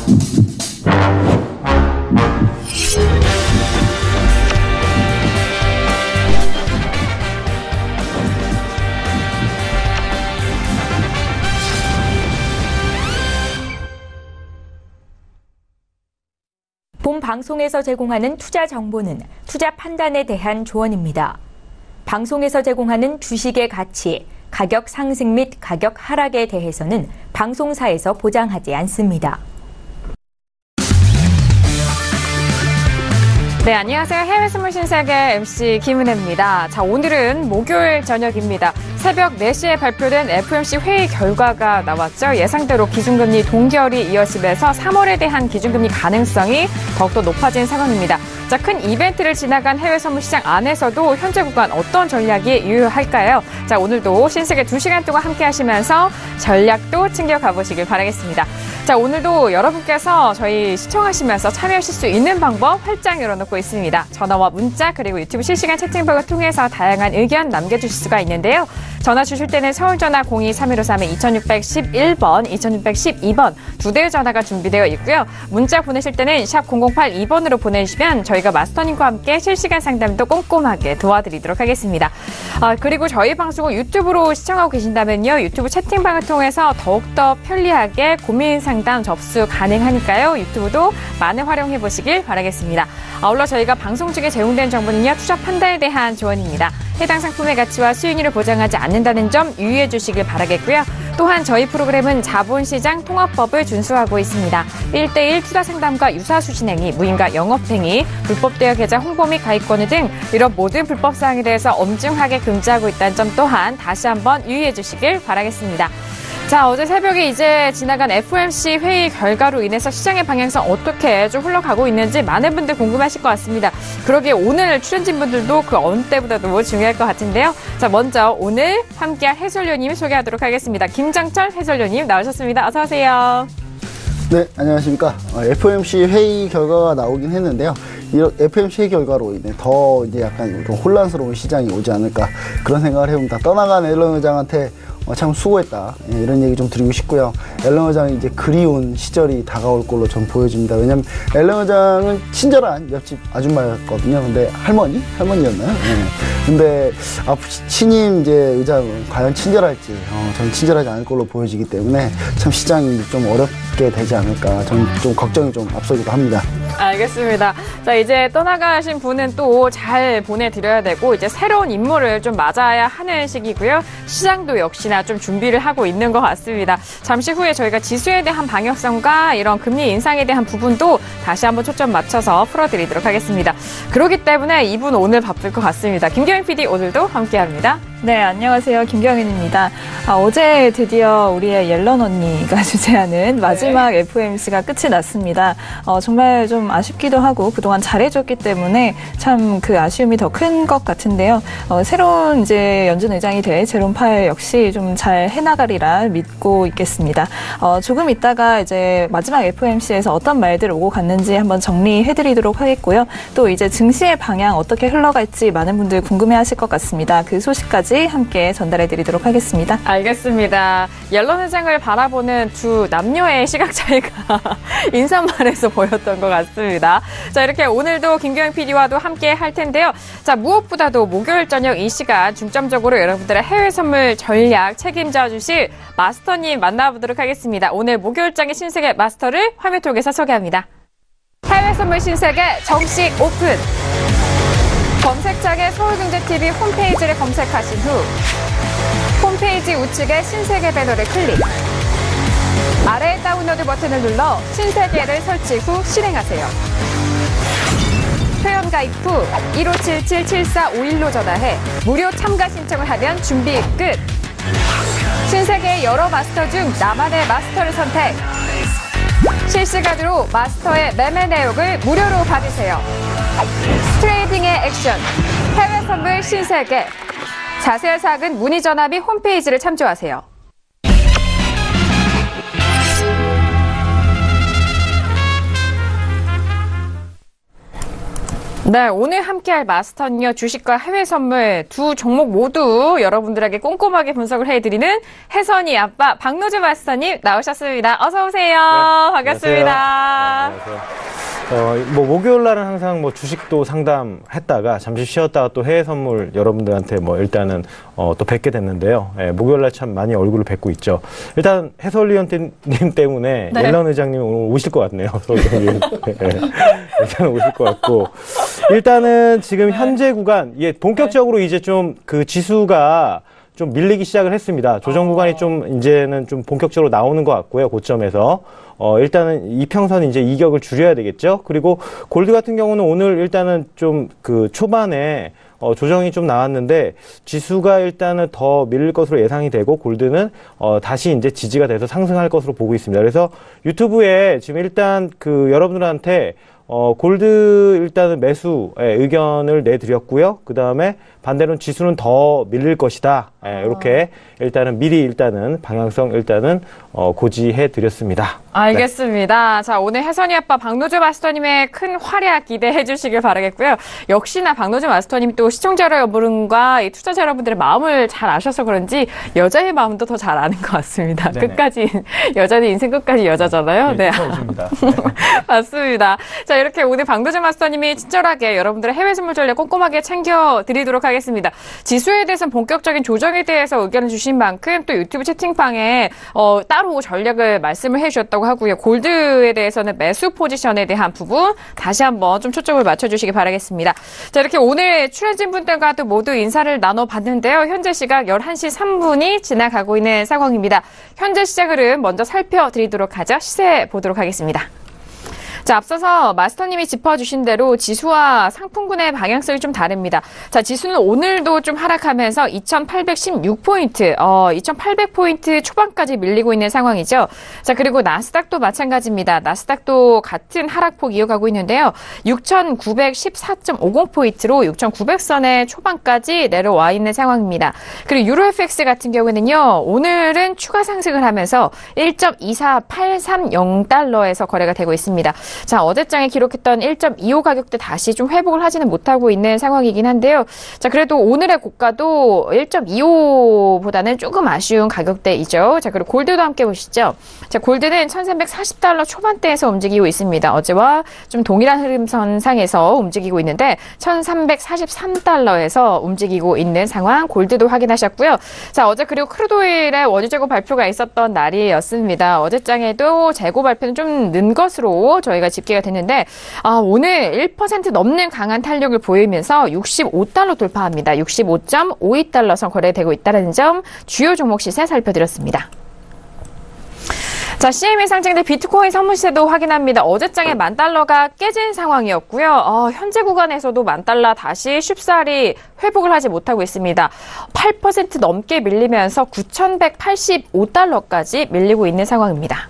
본 방송에서 제공하는 투자 정보는 투자 판단에 대한 조언입니다. 방송에서 제공하는 주식의 가치, 가격 상승 및 가격 하락에 대해서는 방송사에서 보장하지 않습니다. 네, 안녕하세요. 해외 스물 신세계 MC 김은혜입니다. 자, 오늘은 목요일 저녁입니다. 새벽 4시에 발표된 FOMC 회의 결과가 나왔죠. 예상대로 기준금리 동결이 이어지면서 3월에 대한 기준금리 가능성이 더욱더 높아진 상황입니다. 자, 큰 이벤트를 지나간 해외 선물 시장 안에서도 현재 구간 어떤 전략이 유효할까요? 자, 오늘도 신세계 2시간 동안 함께 하시면서 전략도 챙겨가 보시길 바라겠습니다. 자, 오늘도 여러분께서 저희 시청하시면서 참여하실 수 있는 방법 활짝 열어놓고 있습니다. 전화와 문자 그리고 유튜브 실시간 채팅방을 통해서 다양한 의견 남겨주실 수가 있는데요. 전화 주실 때는 서울전화 02-3153-2611번, 2612번 두 대의 전화가 준비되어 있고요. 문자 보내실 때는 샵 0082번으로 보내주시면 저희가 마스터님과 함께 실시간 상담도 꼼꼼하게 도와드리도록 하겠습니다. 그리고 저희 방송을 유튜브로 시청하고 계신다면요. 유튜브 채팅방을 통해서 더욱더 편리하게 고민 상담 접수 가능하니까요. 유튜브도 많이 활용해 보시길 바라겠습니다. 아울러 저희가 방송 중에 제공된 정보는요. 투자 판단에 대한 조언입니다. 해당 상품의 가치와 수익률을 보장하지 않는다는 점 유의해 주시길 바라겠고요. 또한 저희 프로그램은 자본시장 통합법을 준수하고 있습니다. 1:1 투자 상담과 유사수 진행이, 무인가 영업행위, 불법 대여 계좌 홍보 및 가입권을 등 이런 모든 불법 사항에 대해서 엄중하게 금지하고 있다는 점 또한 다시 한번 유의해 주시길 바라겠습니다. 자, 어제 새벽에 이제 지나간 FOMC 회의 결과로 인해서 시장의 방향성 어떻게 좀 흘러가고 있는지 많은 분들 궁금하실 것 같습니다. 그러기에 오늘 출연진 분들도 그 어느 때보다도 중요할 것 같은데요. 자, 먼저 오늘 함께할 해설위원님 소개하도록 하겠습니다. 김장철 해설위원님 나오셨습니다. 어서 오세요. 네, 안녕하십니까. FOMC 회의 결과가 나오긴 했는데요. 이런 FOMC 회의 결과로 인해 더 이제 약간 좀 혼란스러운 시장이 오지 않을까 그런 생각을 해봅니다. 떠나간 앨런 의장한테 참 수고했다, 이런 얘기 좀 드리고 싶고요. 앨런 의장이 이제 그리운 시절이 다가올 걸로 전 보여집니다. 왜냐면 앨런 의장은 친절한 옆집 아줌마였거든요. 근데 할머니였나요? 네. 근데 신임 이제 의장은 과연 친절할지 저는 친절하지 않을 걸로 보여지기 때문에 참 시장이 좀 어렵게 되지 않을까, 저는 좀 걱정이 좀 앞서기도 합니다. 알겠습니다. 자, 이제 떠나가신 분은 또 잘 보내드려야 되고 이제 새로운 인물을 좀 맞아야 하는 시기고요. 시장도 역시나 좀 준비를 하고 있는 것 같습니다. 잠시 후에 저희가 지수에 대한 방역성과 이런 금리 인상에 대한 부분도 다시 한번 초점 맞춰서 풀어드리도록 하겠습니다. 그렇기 때문에 이분 오늘 바쁠 것 같습니다. 김경인 PD 오늘도 함께합니다. 네, 안녕하세요. 김경인입니다. 어제 드디어 우리의 옐런 언니가 주재하는 마지막 FOMC가 끝이 났습니다. 정말 좀 아쉽기도 하고 그동안 잘해줬기 때문에 참 그 아쉬움이 더 큰 것 같은데요. 새로운 이제 연준 의장이 될 제롬 파웰 역시 좀 잘 해나가리라 믿고 있겠습니다. 조금 있다가 이제 마지막 FOMC에서 어떤 말들 오고 갔는지 한번 정리해드리도록 하겠고요. 또 이제 증시의 방향 어떻게 흘러갈지 많은 분들 궁금해하실 것 같습니다. 그 소식까지 함께 전달해드리도록 하겠습니다. 알겠습니다. 옐런 회장을 바라보는 두 남녀의 시각 차이가 인사말에서 보였던 것 같습니다. 자, 이렇게 오늘도 김경영 PD와도 함께 할 텐데요. 자, 무엇보다도 목요일 저녁 이 시간 중점적으로 여러분들의 해외 선물 전략 책임져 주실 마스터님 만나보도록 하겠습니다. 오늘 목요일장의 신세계 마스터를 화면 통해서 소개합니다. 해외 선물 신세계 정식 오픈! 검색창에 서울경제TV 홈페이지를 검색하신 후 홈페이지 우측에 신세계 배너를 클릭. 아래 다운로드 버튼을 눌러 신세계를 설치 후 실행하세요. 회원가입 후 1577-7451로 전화해 무료 참가 신청을 하면 준비 끝. 신세계의 여러 마스터 중 나만의 마스터를 선택. 실시간으로 마스터의 매매 내역을 무료로 받으세요. 트레이딩의 액션, 해외 선물 신세계. 자세한 사항은 문의 전화 및 홈페이지를 참조하세요. 네, 오늘 함께할 마스터니어 주식과 해외 선물 두 종목 모두 여러분들에게 꼼꼼하게 분석을 해드리는 혜선이 아빠 박노주 마스터님 나오셨습니다. 어서 오세요. 네, 반갑습니다. 안녕하세요. 목요일 날은 항상 주식도 상담했다가 잠시 쉬었다가 또 해외 선물 여러분들한테 일단은 또 뵙게 됐는데요. 목요일 날 참 많이 얼굴을 뵙고 있죠. 일단 해설위원님 때문에 네. 옐런 회장님 오늘 오실 것 같네요. 일단 오실 것 같고 일단은 지금 현재 구간 본격적으로 이제 좀 그 지수가 좀 밀리기 시작을 했습니다. 조정 구간이 좀 이제는 좀 본격적으로 나오는 것 같고요. 고점에서. 일단은 이평선 이제 이격을 줄여야 되겠죠. 그리고 골드 같은 경우는 오늘 일단은 좀 그 초반에 조정이 좀 나왔는데 지수가 일단은 더 밀릴 것으로 예상이 되고 골드는 다시 이제 지지가 돼서 상승할 것으로 보고 있습니다. 그래서 유튜브에 지금 일단 그 여러분들한테 골드 일단은 매수 의견을 내드렸고요. 그 다음에 반대로는 지수는 더 밀릴 것이다. 이렇게 일단은 미리 일단은 방향성 일단은 고지해 드렸습니다. 알겠습니다. 네. 자, 오늘 혜선이 아빠 박노주 마스터님의 큰 활약 기대해 주시길 바라겠고요. 역시나 박노주 마스터님 또 시청자 여러분과 이 투자자 여러분들의 마음을 잘 아셔서 그런지 여자의 마음도 더 잘 아는 것 같습니다. 네네. 끝까지 여자는 인생 끝까지 여자잖아요. 네. 오십니다. 맞습니다. 자, 이렇게 오늘 박노주 마스터님이 친절하게 여러분들의 해외 선물 전략 꼼꼼하게 챙겨드리도록 하겠습니다. 지수에 대해서는 본격적인 조정에 대해서 의견을 주신 만큼 또 유튜브 채팅방에 따로 전략을 말씀을 해주셨다고 하고요. 골드에 대해서는 매수 포지션에 대한 부분 다시 한번 좀 초점을 맞춰주시기 바라겠습니다. 자, 이렇게 오늘 출연진 분들과도 모두 인사를 나눠봤는데요. 현재 시각 11시 3분이 지나가고 있는 상황입니다. 현재 시장 흐름 먼저 살펴드리도록 하죠. 시세 보도록 하겠습니다. 자, 앞서서 마스터님이 짚어주신 대로 지수와 상품군의 방향성이 좀 다릅니다. 자, 지수는 오늘도 좀 하락하면서 2,816포인트, 2,800포인트 초반까지 밀리고 있는 상황이죠. 자, 그리고 나스닥도 마찬가지입니다. 나스닥도 같은 하락폭 이어가고 있는데요. 6,914.50포인트로 6,900선의 초반까지 내려와 있는 상황입니다. 그리고 유로 FX 같은 경우에는요, 오늘은 추가 상승을 하면서 1.24830달러에서 거래가 되고 있습니다. 자, 어제장에 기록했던 1.25 가격대 다시 좀 회복을 하지는 못하고 있는 상황이긴 한데요. 자, 그래도 오늘의 고가도 1.25보다는 조금 아쉬운 가격대이죠. 자, 그리고 골드도 함께 보시죠. 자, 골드는 1,340달러 초반대에서 움직이고 있습니다. 어제와 좀 동일한 흐름선상에서 움직이고 있는데 1,343달러에서 움직이고 있는 상황 골드도 확인하셨고요. 자, 어제 그리고 크루드오일의 원유 재고 발표가 있었던 날이었습니다. 어제장에도 재고 발표는 좀 는 것으로 저희가 집계가 됐는데 오늘 1% 넘는 강한 탄력을 보이면서 65달러 돌파합니다. 65.52달러 선 거래되고 있다는 점 주요 종목 시세 살펴드렸습니다. 자, CME 상장된 비트코인 선물 시세도 확인합니다. 어제장에 10,000달러가 깨진 상황이었고요. 현재 구간에서도 10,000달러 다시 쉽사리 회복을 하지 못하고 있습니다. 8% 넘게 밀리면서 9,185달러까지 밀리고 있는 상황입니다.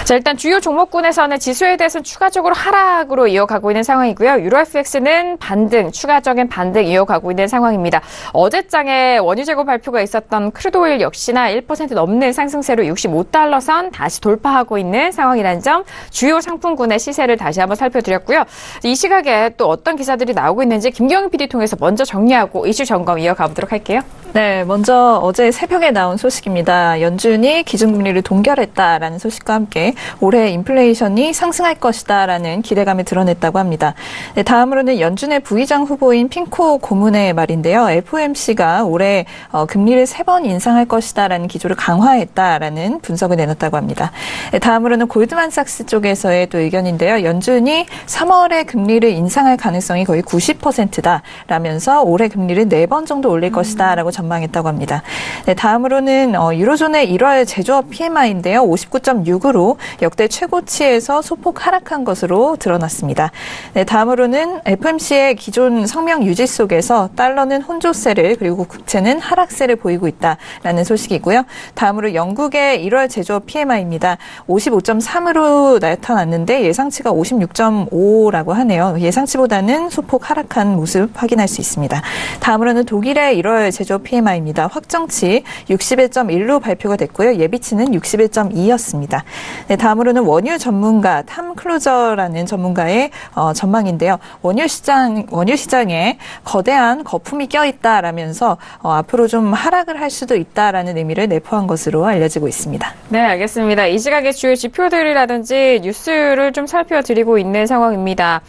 자, 일단 주요 종목군에서는 지수에 대해서는 추가적으로 하락으로 이어가고 있는 상황이고요. 유로 FX는 반등, 추가적인 반등 이어가고 있는 상황입니다. 어제장에 원유 재고 발표가 있었던 크루드오일 역시나 1% 넘는 상승세로 65달러 선 다시 돌파하고 있는 상황이라는 점 주요 상품군의 시세를 다시 한번 살펴드렸고요. 이 시각에 또 어떤 기사들이 나오고 있는지 김경희 PD 통해서 먼저 정리하고 이슈 점검 이어가 보도록 할게요. 네, 먼저 어제 새벽에 나온 소식입니다. 연준이 기준금리를 동결했다라는 소식과 함께 올해 인플레이션이 상승할 것이다라는 기대감을 드러냈다고 합니다. 네, 다음으로는 연준의 부의장 후보인 핑코 고문의 말인데요. FOMC가 올해 금리를 3번 인상할 것이다라는 기조를 강화했다라는 분석을 내놨다고 합니다. 네, 다음으로는 골드만삭스 쪽에서의 또 의견인데요. 연준이 3월에 금리를 인상할 가능성이 거의 90%다라면서 올해 금리를 4번 정도 올릴 것이다라고 전망했다고 합니다. 네, 다음으로는 유로존의 1월 제조업 PMI인데요. 59.6으로 역대 최고치에서 소폭 하락한 것으로 드러났습니다. 네, 다음으로는 FOMC의 기존 성명 유지 속에서 달러는 혼조세를 그리고 국채는 하락세를 보이고 있다라는 소식이고요. 다음으로 영국의 1월 제조업 PMI입니다. 55.3으로 나타났는데 예상치가 56.5라고 하네요. 예상치보다는 소폭 하락한 모습 확인할 수 있습니다. 다음으로는 독일의 1월 제조업 PMI입니다. 확정치 61.1로 발표가 됐고요. 예비치는 61.2였습니다. 네, 네, 다음으로는 원유 전문가 탐 클루저라는 전문가의 전망인데요. 원유 시장에 거대한 거품이 껴있다라면서 앞으로 좀 하락을 할 수도 있다라는 의미를 내포한 것으로 알려지고 있습니다. 네, 알겠습니다. 이 시각의 주요 지표들이라든지 뉴스를 좀 살펴드리고 있는 상황입니다.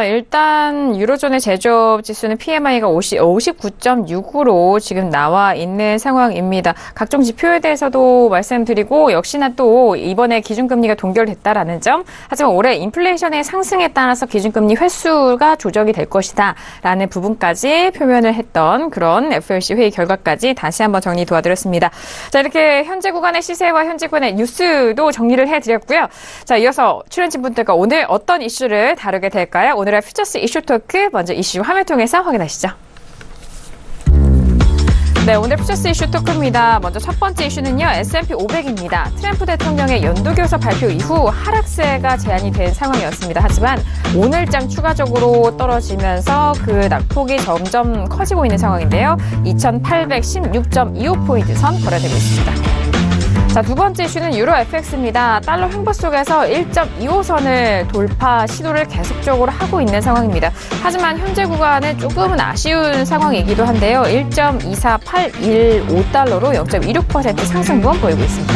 일단 유로존의 제조업 지수는 PMI가 59.6으로 지금 나와 있는 상황입니다. 각종 지표에 대해서도 말씀드리고 역시나 또 이번에 기준금리가 동결됐다라는 점, 하지만 올해 인플레이션의 상승에 따라서 기준금리 횟수가 조정이 될 것이다 라는 부분까지 표현을 했던 그런 FOMC 회의 결과까지 다시 한번 정리 도와드렸습니다. 자, 이렇게 현재 구간의 시세와 현재 구간의 뉴스도 정리를 해드렸고요. 자, 이어서 출연진분들과 오늘 어떤 이슈를 다루게 될까요? 오늘의 퓨처스 이슈 토크 먼저 이슈 화면 통해서 확인하시죠. 네, 오늘 퓨처스 이슈 토크입니다. 먼저 첫 번째 이슈는요, S&P 500입니다. 트럼프 대통령의 연도교서 발표 이후 하락세가 제한이 된 상황이었습니다. 하지만 오늘장 추가적으로 떨어지면서 그 낙폭이 점점 커지고 있는 상황인데요. 2816.25포인트 선 거래되고 있습니다. 자, 두 번째 이슈는 유로 FX입니다. 달러 횡보 속에서 1.25선을 돌파 시도를 계속적으로 하고 있는 상황입니다. 하지만 현재 구간은 조금은 아쉬운 상황이기도 한데요. 1.24815달러로 0.26% 상승분 보이고 있습니다.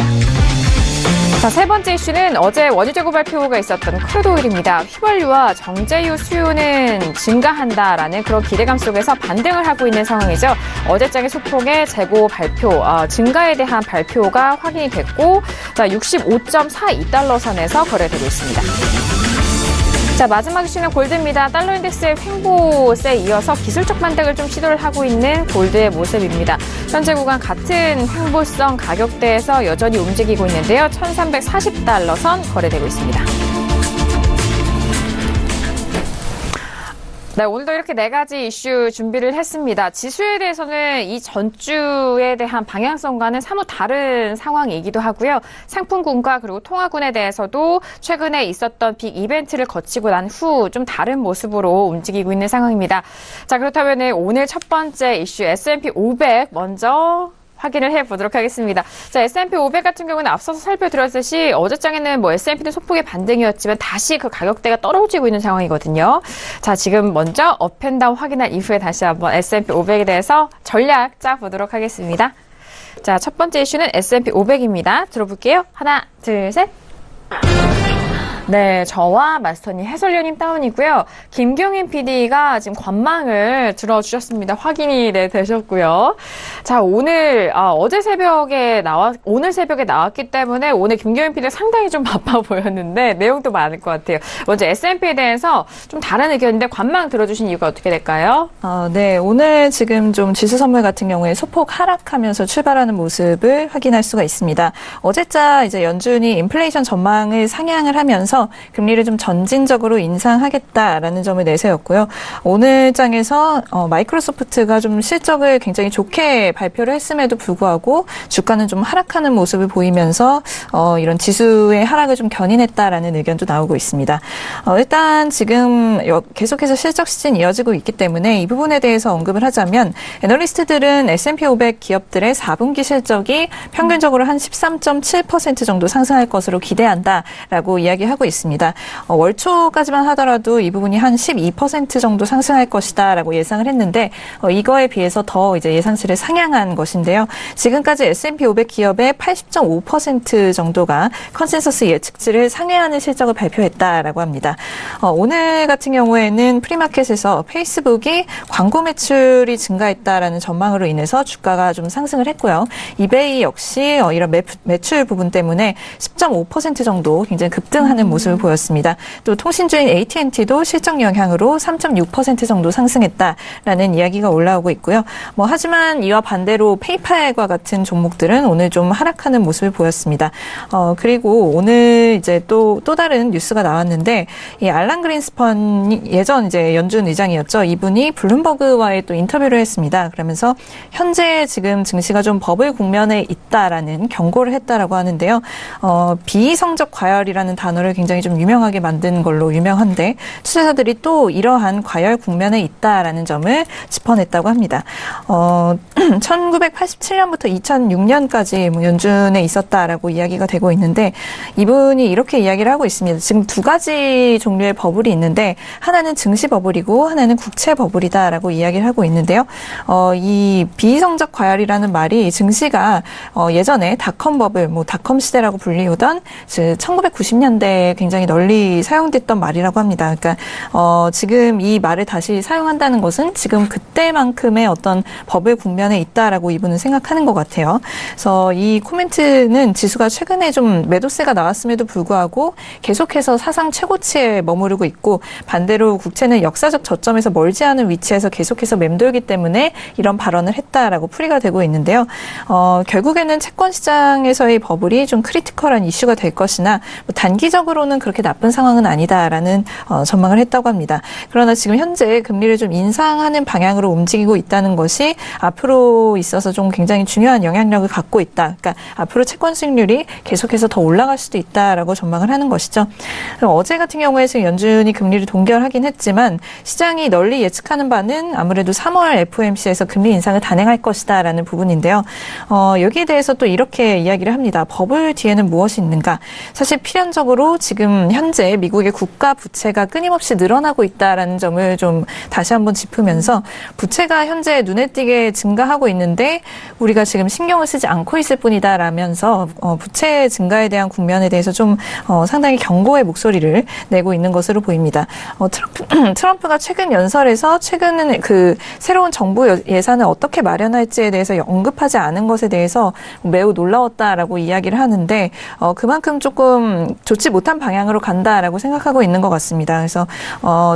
자, 세 번째 이슈는 어제 원유 재고 발표가 있었던 크루드 오일입니다. 휘발유와 정제유 수요는 증가한다라는 그런 기대감 속에서 반등을 하고 있는 상황이죠. 어제장의 소폭의 재고 발표, 증가에 대한 발표가 확인이 됐고, 자, 65.42달러 선에서 거래되고 있습니다. 자, 마지막 이슈는 골드입니다. 달러 인덱스의 횡보세에 이어서 기술적 반등을 좀 시도를 하고 있는 골드의 모습입니다. 현재 구간 같은 횡보성 가격대에서 여전히 움직이고 있는데요. 1340달러 선 거래되고 있습니다. 네, 오늘도 이렇게 네 가지 이슈 준비를 했습니다. 지수에 대해서는 이 전주에 대한 방향성과는 사뭇 다른 상황이기도 하고요. 상품군과 그리고 통화군에 대해서도 최근에 있었던 빅 이벤트를 거치고 난 후 좀 다른 모습으로 움직이고 있는 상황입니다. 자, 그렇다면 오늘 첫 번째 이슈 S&P 500 먼저 확인을 해보도록 하겠습니다. 자, S&P 500 같은 경우는 앞서서 살펴드렸듯이 어제장에는 S&P는 소폭의 반등이었지만 다시 그 가격대가 떨어지고 있는 상황이거든요. 자, 지금 먼저 업앤다운 확인한 이후에 다시 한번 S&P 500에 대해서 전략 짜보도록 하겠습니다. 자, 첫 번째 이슈는 S&P 500입니다. 들어볼게요. 하나, 둘, 셋. 네, 저와 마스터님, 해설위원님 다운이고요. 김경인 PD가 지금 관망을 들어주셨습니다. 확인이 되셨고요. 자, 오늘 오늘 새벽에 나왔기 때문에 오늘 김경인 PD가 상당히 좀 바빠 보였는데 내용도 많을 것 같아요. 먼저 S&P에 대해서 좀 다른 의견인데 관망 들어주신 이유가 어떻게 될까요? 네, 오늘 지금 좀 지수 선물 같은 경우에 소폭 하락하면서 출발하는 모습을 확인할 수가 있습니다. 어제자 이제 연준이 인플레이션 전망을 상향을 하면서 금리를 좀 점진적으로 인상하겠다라는 점을 내세웠고요. 오늘 장에서 마이크로소프트가 좀 실적을 굉장히 좋게 발표를 했음에도 불구하고 주가는 좀 하락하는 모습을 보이면서 이런 지수의 하락을 좀 견인했다라는 의견도 나오고 있습니다. 일단 지금 계속해서 실적 시즌이 이어지고 있기 때문에 이 부분에 대해서 언급을 하자면 애널리스트들은 S&P 500 기업들의 4분기 실적이 평균적으로 한 13.7% 정도 상승할 것으로 기대한다라고 이야기하고 있습니다. 월초까지만 하더라도 이 부분이 한 12% 정도 상승할 것이다라고 예상을 했는데 이거에 비해서 더 이제 예상치를 상향한 것인데요. 지금까지 S&P 500 기업의 80.5% 정도가 컨센서스 예측치를 상회하는 실적을 발표했다라고 합니다. 오늘 같은 경우에는 프리마켓에서 페이스북이 광고 매출이 증가했다라는 전망으로 인해서 주가가 좀 상승을 했고요. 이베이 역시 이런 매출 부분 때문에 10.5% 정도 굉장히 급등하는 모습을 보였습니다. 또 통신주인 AT&T도 실적 영향으로 3.6% 정도 상승했다라는 이야기가 올라오고 있고요. 하지만 이와 반대로 페이팔과 같은 종목들은 오늘 좀 하락하는 모습을 보였습니다. 그리고 오늘 이제 또 다른 뉴스가 나왔는데 이 알란 그린스펀이 예전 이제 연준 의장이었죠. 이분이 블룸버그와의 또 인터뷰를 했습니다. 그러면서 현재 지금 증시가 좀 버블 국면에 있다라는 경고를 했다라고 하는데요. 비성적 과열이라는 단어를 굉장히 굉장히 좀 유명하게 만든 걸로 유명한데 투자자들이 또 이러한 과열 국면에 있다라는 점을 짚어냈다고 합니다. 1987년부터 2006년까지 연준에 있었다라고 이야기가 되고 있는데 이분이 이렇게 이야기를 하고 있습니다. 지금 두 가지 종류의 버블이 있는데 하나는 증시 버블이고 하나는 국채 버블이다라고 이야기를 하고 있는데요. 이 비이성적 과열이라는 말이 증시가 예전에 닷컴 버블, 닷컴 시대라고 불리우던 1990년대에 굉장히 널리 사용됐던 말이라고 합니다. 그러니까 지금 이 말을 다시 사용한다는 것은 지금 그때만큼의 어떤 버블 국면에 있다라고 이분은 생각하는 것 같아요. 그래서 이 코멘트는 지수가 최근에 좀 매도세가 나왔음에도 불구하고 계속해서 사상 최고치에 머무르고 있고 반대로 국채는 역사적 저점에서 멀지 않은 위치에서 계속해서 맴돌기 때문에 이런 발언을 했다라고 풀이가 되고 있는데요. 결국에는 채권 시장에서의 버블이 좀 크리티컬한 이슈가 될 것이나 단기적으로는 그렇게 나쁜 상황은 아니다라는 전망을 했다고 합니다. 그러나 지금 현재 금리를 좀 인상하는 방향으로 움직이고 있다는 것이 앞으로 있어서 좀 굉장히 중요한 영향력을 갖고 있다. 그러니까 앞으로 채권 수익률이 계속해서 더 올라갈 수도 있다라고 전망을 하는 것이죠. 어제 같은 경우에 지금 연준이 금리를 동결하긴 했지만 시장이 널리 예측하는 바는 아무래도 3월 FOMC에서 금리 인상을 단행할 것이다라는 부분인데요. 여기에 대해서 또 이렇게 이야기를 합니다. 버블 뒤에는 무엇이 있는가? 사실 필연적으로 지금 현재 미국의 국가 부채가 끊임없이 늘어나고 있다라는 점을 좀 다시 한번 짚으면서 부채가 현재 눈에 띄게 증가하고 있는데 우리가 지금 신경을 쓰지 않고 있을 뿐이다라면서 부채 증가에 대한 국면에 대해서 좀 상당히 경고의 목소리를 내고 있는 것으로 보입니다. 트럼프가 최근 연설에서 최근은 그 새로운 정부 예산을 어떻게 마련할지에 대해서 언급하지 않은 것에 대해서 매우 놀라웠다라고 이야기를 하는데 그만큼 조금 좋지 못한 방향으로 간다라고 생각하고 있는 것 같습니다. 그래서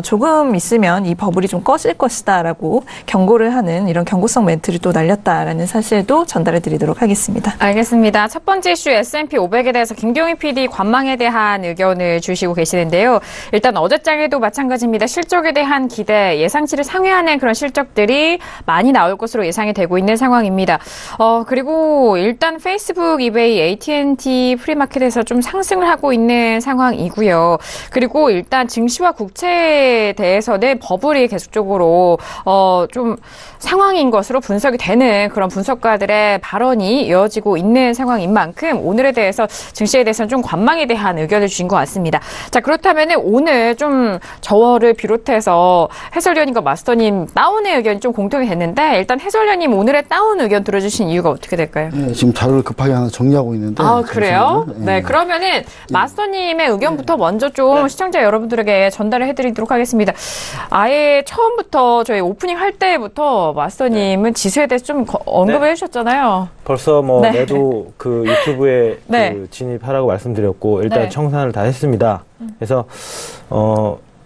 조금 있으면 이 버블이 좀 꺼질 것이다라고 경고를 하는 이런 경고성 멘트를 또 날렸다라는 사실도 전달해 드리도록 하겠습니다. 알겠습니다. 첫 번째 이슈 S&P 500에 대해서 김경희 PD 관망에 대한 의견을 주시고 계시는데요. 일단 어제장에도 마찬가지입니다. 실적에 대한 기대, 예상치를 상회하는 그런 실적들이 많이 나올 것으로 예상이 되고 있는 상황입니다. 그리고 일단 페이스북, 이베이, AT&T 프리마켓에서 좀 상승을 하고 있는 상황이고요. 그리고 일단 증시와 국채에 대해서는 버블이 계속적으로 좀 상황인 것으로 분석이 되는 그런 분석가들의 발언이 이어지고 있는 상황인 만큼 오늘에 대해서 증시에 대해서는 좀 관망에 대한 의견을 주신 것 같습니다. 자, 그렇다면 오늘 좀 저를 비롯해서 해설위원님과 마스터님 다운의 의견이 좀 공통이 됐는데 일단 해설위원님 오늘의 다운 의견 들어주신 이유가 어떻게 될까요? 네, 지금 자료를 급하게 하나 정리하고 있는데. 아, 그래요? 잠시만요. 네, 그러면은 마스터님의 의견부터 먼저 좀 시청자 여러분들에게 전달을 해드리도록 하겠습니다. 아예 처음부터 저희 오프닝 할 때부터 마스터님은 지수에 대해서 좀 언급을 해주셨잖아요. 벌써 매도 그 유튜브에 네. 그 진입하라고 말씀드렸고 일단 네. 청산을 다 했습니다. 그래서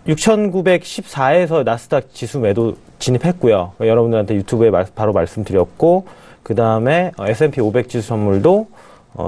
6,914에서 나스닥 지수 매도 진입했고요. 여러분들한테 유튜브에 바로 말씀드렸고 그 다음에 S&P 500 지수 선물도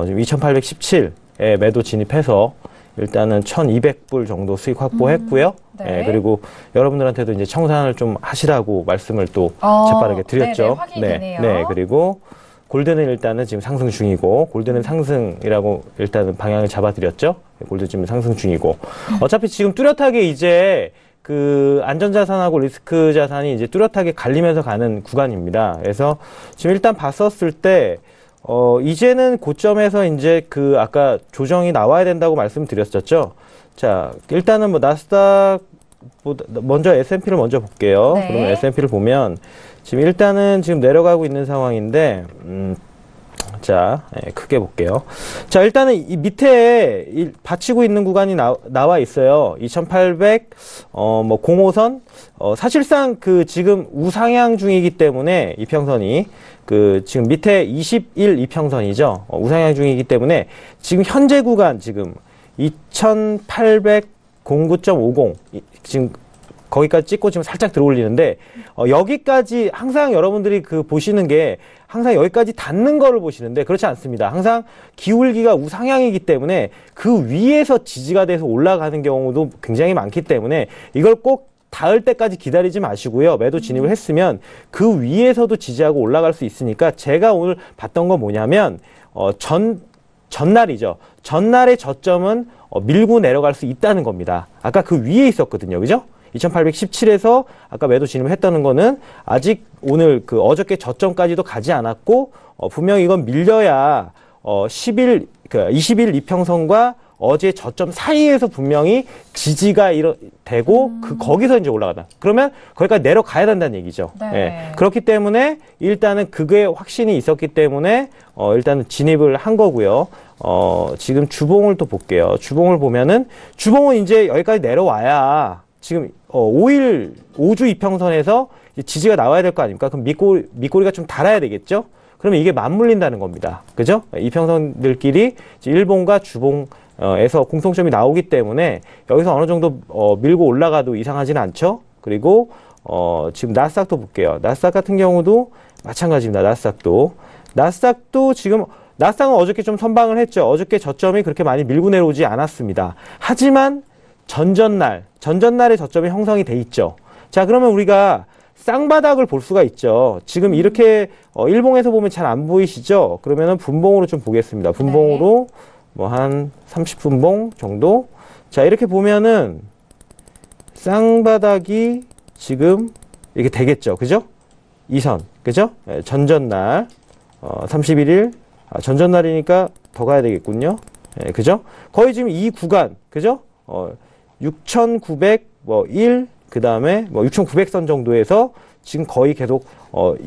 지금 2,817에 매도 진입해서 일단은 1,200불 정도 수익 확보했고요. 네. 그리고 여러분들한테도 이제 청산을 좀 하시라고 말씀을 또 재빠르게 드렸죠. 네네, 확인이 되네요. 네, 그리고 골드는 일단은 지금 상승 중이고, 골드는 상승이라고 일단은 방향을 잡아드렸죠. 골드 지금 상승 중이고. 어차피 지금 뚜렷하게 이제 그 안전자산하고 리스크 자산이 이제 뚜렷하게 갈리면서 가는 구간입니다. 그래서 지금 일단 봤었을 때, 이제는 고점에서 이제 그 아까 조정이 나와야 된다고 말씀드렸었죠. 자, 일단은 나스닥, 먼저 S&P를 먼저 볼게요. 네. 그러면 S&P를 보면 지금 일단은 지금 내려가고 있는 상황인데, 자, 크게 볼게요. 자, 일단은 이 밑에 받치고 있는 구간이 나와 있어요. 2800, 05선. 사실상 그 지금 우상향 중이기 때문에 이평선이 지금 밑에 21 이평선이죠. 우상향 중이기 때문에 지금 현재 구간 지금 2809.50 지금 거기까지 찍고 지금 살짝 들어올리는데 여기까지 항상 여러분들이 보시는 게 항상 여기까지 닿는 거를 보시는데 그렇지 않습니다. 항상 기울기가 우상향이기 때문에 그 위에서 지지가 돼서 올라가는 경우도 굉장히 많기 때문에 이걸 꼭 닿을 때까지 기다리지 마시고요. 매도 진입을 했으면 그 위에서도 지지하고 올라갈 수 있으니까 제가 오늘 봤던 건 뭐냐면 전날이죠. 전날의 저점은 밀고 내려갈 수 있다는 겁니다. 아까 그 위에 있었거든요. 그죠? 2817에서 아까 매도 진입했다는 거는 아직 오늘 그 어저께 저점까지도 가지 않았고 분명히 이건 밀려야 20일 이평선과 어제 저점 사이에서 분명히 지지가 되고 거기서 이제 올라가다. 그러면 거기까지 내려가야 된다는 얘기죠. 네. 예. 그렇기 때문에 일단은 그게 확신이 있었기 때문에 일단은 진입을 한 거고요. 지금 주봉을 또 볼게요. 주봉을 보면은 주봉은 이제 여기까지 내려와야 지금 5주 이평선에서 지지가 나와야 될 거 아닙니까? 그럼 밑꼬리가 좀 달아야 되겠죠? 그러면 이게 맞물린다는 겁니다. 그죠? 이평선들끼리 일봉과 주봉에서 공통점이 나오기 때문에 여기서 어느 정도 밀고 올라가도 이상하지는 않죠? 그리고 지금 나스닥도 볼게요. 나스닥 같은 경우도 마찬가지입니다. 나스닥도 지금 나스닥은 어저께 좀 선방을 했죠. 어저께 저점이 그렇게 많이 밀고 내려오지 않았습니다. 하지만 전전날의 저점이 형성이 돼 있죠. 자, 그러면 우리가 쌍바닥을 볼 수가 있죠. 지금 이렇게 일봉에서 보면 잘 안 보이시죠? 그러면은 분봉으로 좀 보겠습니다. 분봉으로 뭐 한 30분봉 정도. 자, 이렇게 보면은 쌍바닥이 지금 이렇게 되겠죠. 그죠? 이선. 그죠? 전전날 31일 전전날이니까 더 가야 되겠군요. 그죠? 거의 지금 이 구간. 그죠? 6,901 그 다음에 뭐 6,900선 정도에서 지금 거의 계속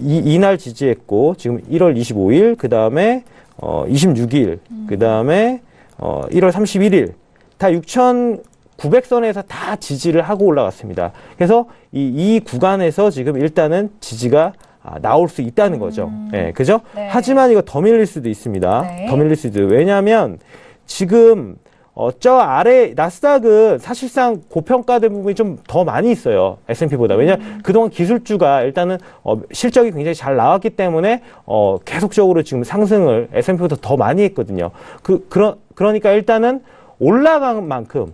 이날 지지했고 지금 1월 25일 그 다음에 26일 그 다음에 1월 31일 다 6,900선에서 다 지지를 하고 올라갔습니다. 그래서 이 구간에서 지금 일단은 지지가 나올 수 있다는 거죠. 네, 그죠? 네. 하지만 이거 더 밀릴 수도 있습니다. 네. 더 밀릴 수도. 왜냐하면 지금 저 아래 나스닥은 사실상 고평가된 부분이 좀 더 많이 있어요. S&P보다. 왜냐하면 그동안 기술주가 일단은 실적이 굉장히 잘 나왔기 때문에 계속적으로 지금 상승을 S&P보다 더 많이 했거든요. 그러니까 일단은 올라간 만큼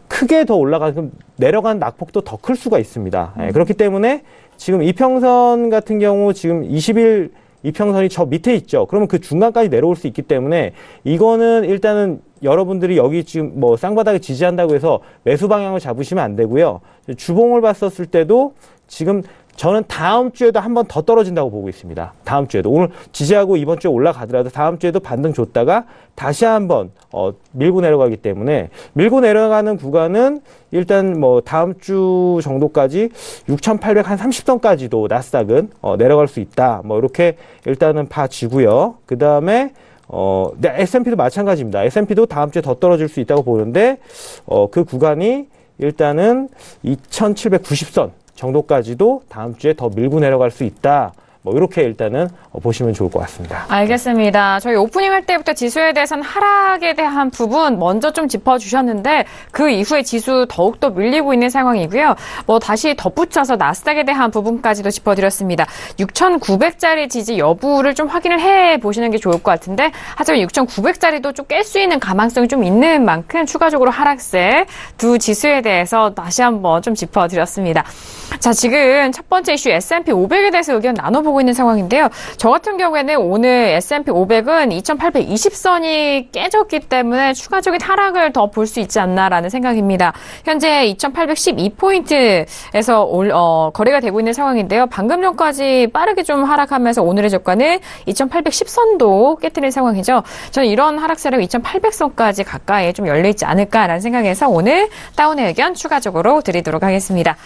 크게 더 올라가고 내려간 낙폭도 더 클 수가 있습니다. 그렇기 때문에 지금 이평선 같은 경우 지금 20일 이평선이 저 밑에 있죠. 그러면 그 중간까지 내려올 수 있기 때문에 이거는 일단은 여러분들이 여기 지금 뭐 쌍바닥에 지지한다고 해서 매수 방향을 잡으시면 안 되고요. 주봉을 봤었을 때도 지금 저는 다음 주에도 한 번 더 떨어진다고 보고 있습니다. 다음 주에도. 오늘 지지하고 이번 주에 올라가더라도 다음 주에도 반등 줬다가 다시 한번 밀고 내려가기 때문에 밀고 내려가는 구간은 일단 뭐 다음 주 정도까지 6,800 한 30선까지도 나스닥은 내려갈 수 있다. 뭐 이렇게 일단은 봐지고요. 그 다음에 네, S&P도 마찬가지입니다. S&P도 다음 주에 더 떨어질 수 있다고 보는데 그 구간이 일단은 2,790선 정도까지도 다음 주에 더 밀고 내려갈 수 있다. 뭐 이렇게 일단은 보시면 좋을 것 같습니다. 알겠습니다. 저희 오프닝 할 때부터 지수에 대해서는 하락에 대한 부분 먼저 좀 짚어주셨는데 그 이후에 지수 더욱더 밀리고 있는 상황이고요. 뭐 다시 덧붙여서 나스닥에 대한 부분까지도 짚어드렸습니다. 6,900짜리 지지 여부를 좀 확인을 해보시는 게 좋을 것 같은데 하지만 6,900짜리도 좀 깰 수 있는 가망성이 좀 있는 만큼 추가적으로 하락세 두 지수에 대해서 다시 한번 좀 짚어드렸습니다. 자, 지금 첫 번째 이슈 S&P 500에 대해서 의견 나눠보고 있는 상황인데요. 저 같은 경우에는 오늘 S&P 500은 2,820선이 깨졌기 때문에 추가적인 하락을 더 볼 수 있지 않나라는 생각입니다. 현재 2,812포인트에서 거래가 되고 있는 상황인데요. 방금 전까지 빠르게 좀 하락하면서 오늘의 저가는 2,810선도 깨뜨린 상황이죠. 저는 이런 하락세력 2,800선까지 가까이 좀 열려있지 않을까라는 생각에서 오늘 다운의 의견 추가적으로 드리도록 하겠습니다.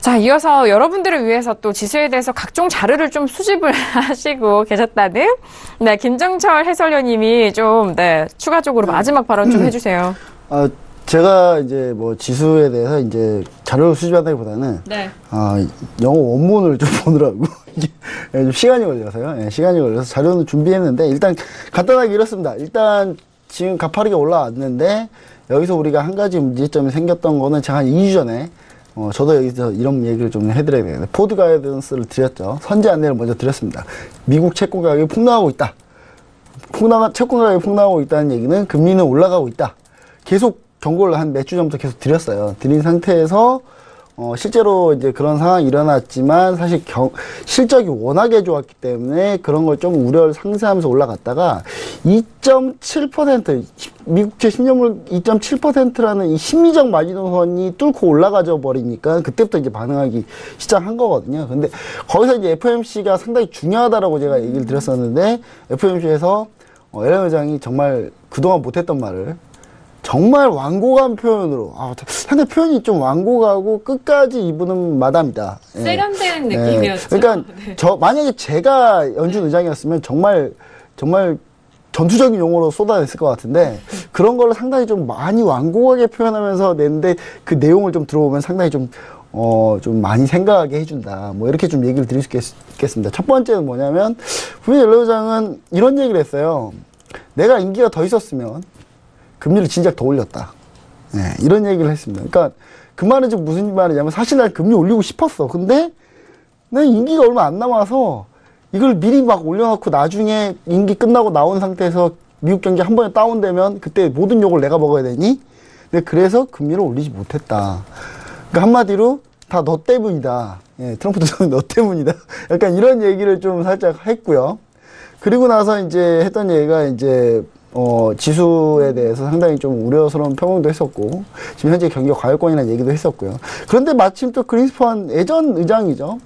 자, 이어서 여러분들을 위해서 또 지수에 대해서 각종 자료를 좀 수집을 하시고 계셨다는 네, 김정철 해설위원님이 좀 추가적으로 마지막 발언 좀 해주세요. 제가 이제 뭐 지수에 대해서 이제 자료를 수집한다기보다는 영어 원문을 좀 보느라고 좀 시간이 걸려서요. 시간이 걸려서 자료는 준비했는데 일단 간단하게 이렇습니다. 일단 지금 가파르게 올라왔는데 여기서 우리가 한 가지 문제점이 생겼던 거는 제가 한 2주 전에 저도 여기서 이런 얘기를 좀 해드려야 되는데, 포드 가이던스를 드렸죠. 선제 안내를 먼저 드렸습니다. 미국 채권 가격이 폭락하고 있다. 채권 가격이 폭락하고 있다는 얘기는 금리는 올라가고 있다. 계속 경고를 한 몇 주 전부터 계속 드렸어요. 드린 상태에서 실제로 이제 그런 상황이 일어났지만 사실 실적이 워낙에 좋았기 때문에 그런 걸 좀 우려를 상쇄하면서 올라갔다가 2.7% 미국채 10년물 2.7%라는 이 심리적 마지노선이 뚫고 올라가져 버리니까 그때부터 이제 반응하기 시작한 거거든요. 근데 거기서 이제 FOMC가 상당히 중요하다라고 제가 얘기를 드렸었는데 FOMC에서 옐런 의장이 정말 그동안 못했던 말을 정말 완고한 표현으로, 상당히 표현이 좀 완고하고 끝까지 이분은 마담이다. 세련된 느낌이었죠. 그러니까 만약에 제가 연준 의장이었으면 정말 전투적인 용어로 쏟아냈을 것 같은데 그런 걸로 상당히 좀 많이 완고하게 표현하면서 냈는데 그 내용을 좀 들어보면 상당히 좀 많이 생각하게 해준다. 뭐 이렇게 좀 얘기를 드릴 수 있겠습니다. 첫 번째는 뭐냐면 분명히 옐런 의장은 이런 얘기를 했어요. 내가 임기가 더 있었으면 금리를 진작 더 올렸다. 네, 이런 얘기를 했습니다. 그러니까 그 말은 지금 무슨 말이냐면 사실 난 금리 올리고 싶었어. 근데 난 임기가 얼마 안 남아서 이걸 미리 막 올려놓고 나중에 임기 끝나고 나온 상태에서 미국 경기 한 번에 다운되면 그때 모든 욕을 내가 먹어야 되니? 근데 그래서 금리를 올리지 못했다. 그러니까 한마디로 다 너 때문이다. 예, 트럼프 대통령이 너 때문이다. 약간 이런 얘기를 좀 살짝 했고요. 그리고 나서 이제 했던 얘기가 이제 지수에 대해서 상당히 좀 우려스러운 평론도 했었고, 지금 현재 경기가 과열권이라는 얘기도 했었고요. 그런데 마침 또 그린스판 예전 의장이죠.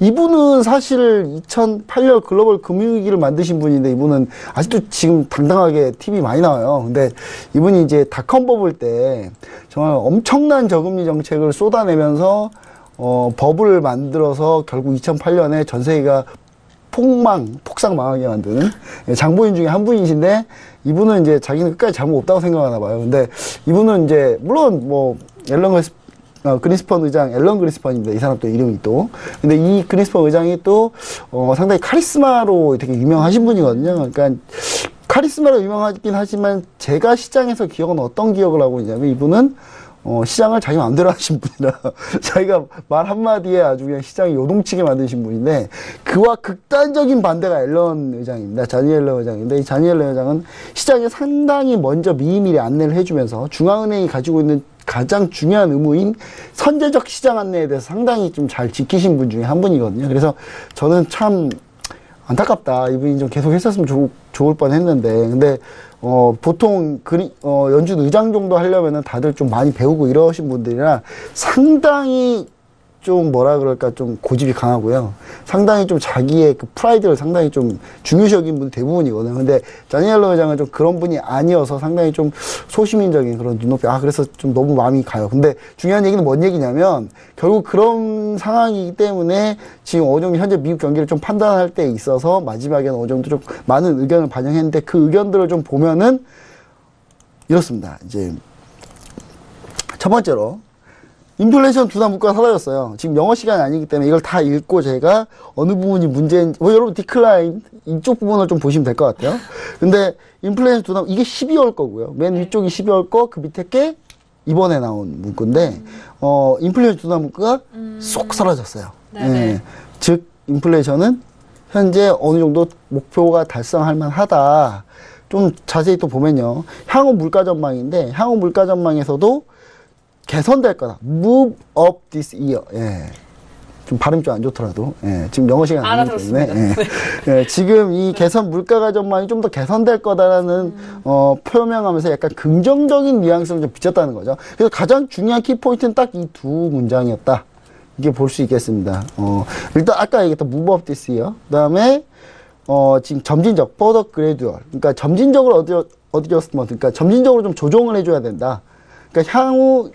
이분은 사실 2008년 글로벌 금융위기를 만드신 분인데, 이분은 아직도 지금 당당하게 TV 많이 나와요. 근데 이분이 이제 닷컴 버블 때 정말 엄청난 저금리 정책을 쏟아내면서, 버블을 만들어서 결국 2008년에 전 세계가 폭삭 망하게 만드는 장보인 중에 한 분이신데, 이분은 이제 자기는 끝까지 잘못 없다고 생각하나 봐요. 근데 이분은 이제, 물론 그린스펀 의장, 앨런 그린스펀입니다. 이 사람 또 이름이 또. 근데 이 그린스펀 의장이 또, 상당히 카리스마로 되게 유명하신 분이거든요. 그러니까, 카리스마로 유명하긴 하지만, 제가 시장에서 기억은 어떤 기억을 하고 있냐면, 이분은 시장을 자기 마음대로 하신 분이라 자기가 말 한마디에 아주 그냥 시장이 요동치게 만드신 분인데 그와 극단적인 반대가 앨런 의장입니다. 자니 옐런 의장인데 이 자니 옐런 의장은 시장에 상당히 먼저 미리미리 안내를 해주면서 중앙은행이 가지고 있는 가장 중요한 의무인 선제적 시장 안내에 대해서 상당히 좀 잘 지키신 분 중에 한 분이거든요. 그래서 저는 참 안타깝다. 이분이 좀 계속 했었으면 좋을 뻔 했는데. 근데, 보통, 연준 의장 정도 하려면은 다들 좀 많이 배우고 이러신 분들이라 상당히 좀 좀 고집이 강하고요. 상당히 좀 자기의 그 프라이드를 상당히 좀 중요시 여긴 분 대부분이거든요. 근데 자니 옐런 의장은 좀 그런 분이 아니어서 상당히 좀 소시민적인 그런 눈높이, 그래서 좀 너무 마음이 가요. 근데 중요한 얘기는 뭔 얘기냐면 결국 그런 상황이기 때문에 지금 어느 정도 현재 미국 경기를 좀 판단할 때 있어서 마지막에는 어느 정도 좀 많은 의견을 반영했는데 그 의견들을 좀 보면은 이렇습니다. 이제 첫 번째로 인플레이션 두나 물가가 사라졌어요. 지금 영어 시간이 아니기 때문에 이걸 다 읽고 제가 어느 부분이 문제인지, 여러분 디클라인 이쪽 부분을 좀 보시면 될 것 같아요. 근데 인플레이션 두나, 이게 12월 거고요. 맨 위쪽이 12월 거, 그 밑에 게 이번에 나온 문구인데, 인플레이션 두나 물가가 쏙 사라졌어요. 예. 즉, 인플레이션은 현재 어느 정도 목표가 달성할 만하다. 좀 자세히 또 보면요. 향후 물가 전망인데, 향후 물가 전망에서도 개선될 거다. Move up this year. 예. 좀 발음이 좀 안 좋더라도. 예. 지금 영어 시간 아니기 때문에. 예. 지금 이 개선 물가가 전망이 좀 더 개선될 거다라는, 표명하면서 약간 긍정적인 뉘앙스를 좀 비쳤다는 거죠. 그래서 가장 중요한 키포인트는 딱 이 두 문장이었다. 이게 볼 수 있겠습니다. 일단 아까 얘기했던 Move up this year. 그 다음에, 지금 점진적, further gradual. 그러니까 점진적으로 그러니까 점진적으로 좀 조정을 해줘야 된다. 그러니까 향후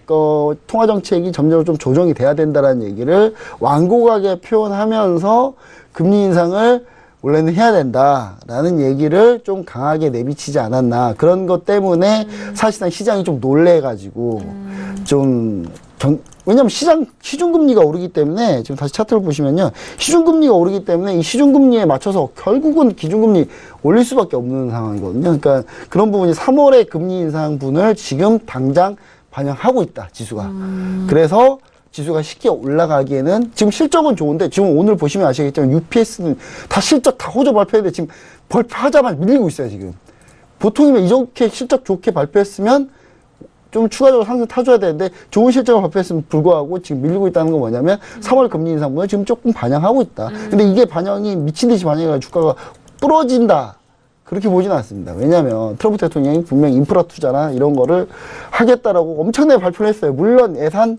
통화 정책이 점점 좀 조정이 돼야 된다라는 얘기를 완곡하게 표현하면서 금리 인상을 원래는 해야 된다라는 얘기를 좀 강하게 내비치지 않았나. 그런 것 때문에 사실상 시장이 좀 놀래가지고 왜냐면 시중금리가 오르기 때문에, 지금 다시 차트를 보시면요. 시중금리가 오르기 때문에 이 시중금리에 맞춰서 결국은 기준금리 올릴 수밖에 없는 상황이거든요. 그러니까 그런 부분이 3월의 금리 인상분을 지금 당장 반영하고 있다, 지수가. 그래서 지수가 쉽게 올라가기에는 지금 실적은 좋은데, 지금 오늘 보시면 아시겠지만 UPS는 다 실적 다 호조 발표했는데 지금 발표하자마자 밀리고 있어요, 지금. 보통이면 이렇게 실적 좋게 발표했으면 좀 추가적으로 상승 타줘야 되는데 좋은 실적을 발표했음에도 불구하고 지금 밀리고 있다는 건 뭐냐면 3월 금리 인상분을 지금 조금 반영하고 있다. 근데 이게 반영이 미친 듯이 반영해서 주가가 부러진다. 그렇게 보지는 않습니다. 왜냐하면 트럼프 대통령이 분명히 인프라 투자나 이런 거를 하겠다라고 엄청나게 발표를 했어요. 물론 예산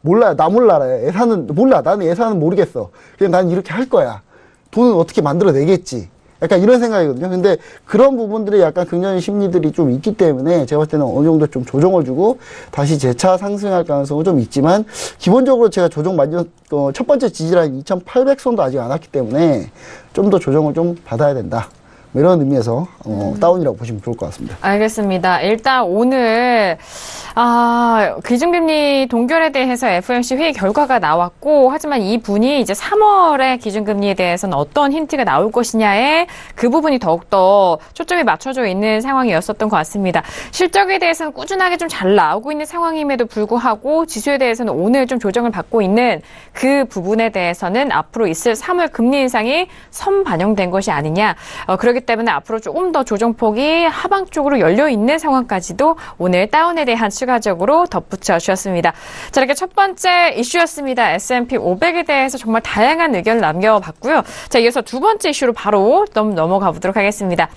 몰라요. 나 몰라요. 예산은 몰라. 나는 예산은 모르겠어. 그냥 난 이렇게 할 거야. 돈은 어떻게 만들어내겠지. 약간 이런 생각이거든요. 근데 그런 부분들이 약간 긍정적인 심리들이 좀 있기 때문에 제가 볼 때는 어느 정도 좀 조정을 주고 다시 재차 상승할 가능성은 좀 있지만 기본적으로 제가 조정 첫 번째 지지라인 2,800선도 아직 안 왔기 때문에 좀 더 조정을 좀 받아야 된다. 이런 의미에서 다운이라고 보시면 좋을 것 같습니다. 알겠습니다. 일단 오늘 기준금리 동결에 대해서 FOMC 회의 결과가 나왔고, 하지만 이 분이 이제 3월에 기준금리에 대해서는 어떤 힌트가 나올 것이냐에 그 부분이 더욱더 초점이 맞춰져 있는 상황이었었던 것 같습니다. 실적에 대해서는 꾸준하게 좀 잘 나오고 있는 상황임에도 불구하고 지수에 대해서는 오늘 좀 조정을 받고 있는 그 부분에 대해서는 앞으로 있을 3월 금리 인상이 선반영된 것이 아니냐. 그렇기 때문에 앞으로 조금 더 조정폭이 하방 쪽으로 열려 있는 상황까지도 오늘 다운에 대한 추가적으로 덧붙여 주셨습니다. 자, 이렇게 첫 번째 이슈였습니다. S&P 500에 대해서 정말 다양한 의견을 남겨봤고요. 자, 이어서 두 번째 이슈로 바로 넘어가 보도록 하겠습니다.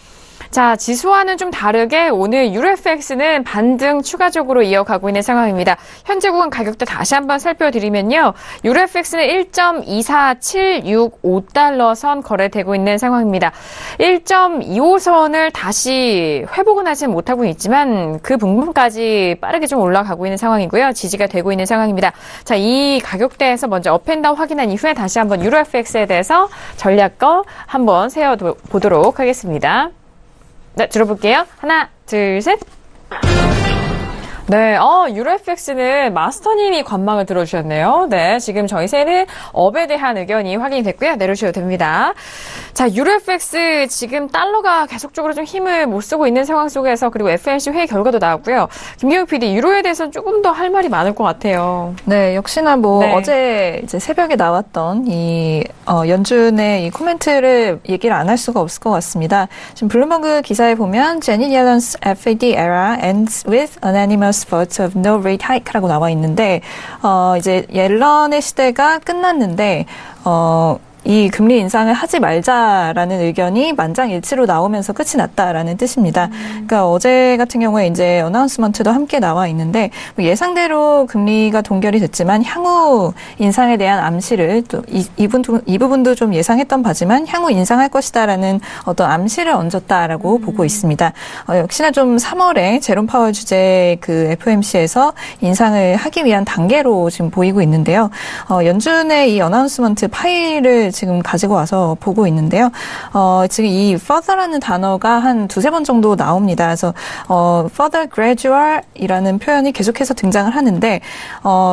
자, 지수와는 좀 다르게 오늘 유로FX는 반등 추가적으로 이어가고 있는 상황입니다. 현재 구간 가격대 다시 한번 살펴드리면요. 유로FX는 1.24765달러 선 거래되고 있는 상황입니다. 1.25선을 다시 회복은 하지 못하고 있지만 그 부분까지 빠르게 좀 올라가고 있는 상황이고요. 지지가 되고 있는 상황입니다. 자, 이 가격대에서 먼저 업앤다운 확인한 이후에 다시 한번 유로FX에 대해서 전략거 한번 세워보도록 하겠습니다. 네, 들어볼게요. 하나, 둘, 셋. 네, 유로FX는 마스터님이 관망을 들어주셨네요. 네, 지금 저희 셋은 업에 대한 의견이 확인이 됐고요. 내려주셔도 됩니다. 자, 유로FX 지금 달러가 계속적으로 좀 힘을 못 쓰고 있는 상황 속에서 그리고 FOMC 회의 결과도 나왔고요. 김경욱 PD, 유로에 대해서는 조금 더 할 말이 많을 것 같아요. 네, 역시나 어제 이제 새벽에 나왔던 이 연준의 이 코멘트를 얘기를 안 할 수가 없을 것 같습니다. 지금 블룸버그 기사에 보면 Janet Yellen's FED era ends with unanimous vote of no rate hike라고 나와 있는데 이제 옐런의 시대가 끝났는데 이 금리 인상을 하지 말자라는 의견이 만장일치로 나오면서 끝이 났다라는 뜻입니다. 그러니까 어제 같은 경우에 이제 어나운스먼트도 함께 나와 있는데 예상대로 금리가 동결이 됐지만 향후 인상에 대한 암시를 또 이 부분도 좀 예상했던 바지만 향후 인상할 것이다라는 어떤 암시를 얹었다라고 보고 있습니다. 역시나 좀 3월에 제롬 파월 주재 그 FOMC에서 인상을 하기 위한 단계로 지금 보이고 있는데요. 연준의 이 어나운스먼트 파일을 지금 가지고 와서 보고 있는데요. 지금 이 further라는 단어가 한 두세 번 정도 나옵니다. 그래서 further gradual이라는 표현이 계속해서 등장을 하는데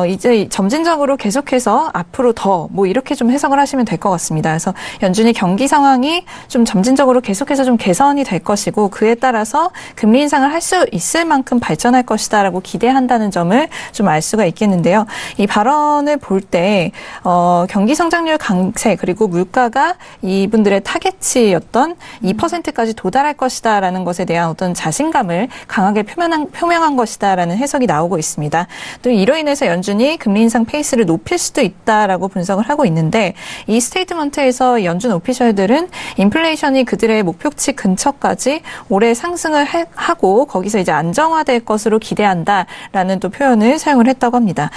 이제 점진적으로 계속해서 앞으로 더 뭐 이렇게 좀 해석을 하시면 될 것 같습니다. 그래서 연준의 경기 상황이 좀 점진적으로 계속해서 좀 개선이 될 것이고 그에 따라서 금리 인상을 할 수 있을 만큼 발전할 것이다라고 기대한다는 점을 좀 알 수가 있겠는데요. 이 발언을 볼 때 경기 성장률 강세 그리고 물가가 이분들의 타겟치였던 2%까지 도달할 것이다라는 것에 대한 어떤 자신감을 강하게 표명한 것이다라는 해석이 나오고 있습니다. 또 이로 인해서 연준이 금리 인상 페이스를 높일 수도 있다라고 분석을 하고 있는데 이 스테이트먼트에서 연준 오피셜들은 인플레이션이 그들의 목표치 근처까지 올해 상승을 하고 거기서 이제 안정화될 것으로 기대한다라는 또 표현을 사용을 했다고 합니다.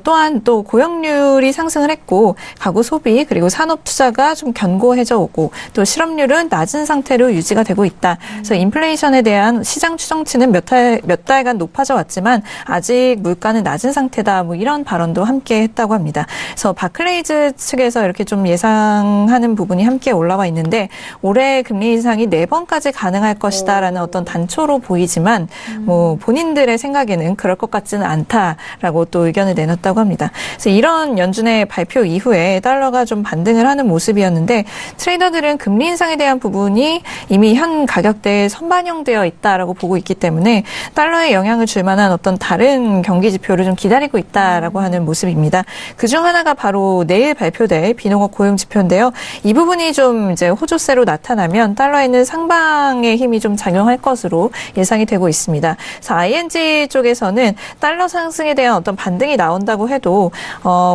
또한 또 고용률이 상승을 했고 가구 소비 그리고 산업 투자가 좀 견고해져 오고 또 실업률은 낮은 상태로 유지가 되고 있다. 그래서 인플레이션에 대한 시장 추정치는 몇 달간 높아져 왔지만 아직 물가는 낮은 상태다. 뭐 이런 발언도 함께 했다고 합니다. 그래서 바클레이즈 측에서 이렇게 좀 예상하는 부분이 함께 올라와 있는데 올해 금리 인상이 4번까지 가능할 것이다라는 어떤 단초로 보이지만 뭐 본인들의 생각에는 그럴 것 같지는 않다라고 또 의견을 내놨다고 합니다. 그래서 이런 연준의 발표 이후에 달러가 좀 반등을 하는 모습이었는데 트레이더들은 금리 인상에 대한 부분이 이미 현 가격대에 선반영되어 있다라고 보고 있기 때문에 달러에 영향을 줄 만한 어떤 다른 경기 지표를 좀 기다리고 있다라고 하는 모습입니다. 그중 하나가 바로 내일 발표될 비농업 고용 지표인데요. 이 부분이 좀 이제 호조세로 나타나면 달러에는 상방의 힘이 좀 작용할 것으로 예상이 되고 있습니다. 그래서 ING 쪽에서는 달러 상승에 대한 어떤 반등이 나온다고 해도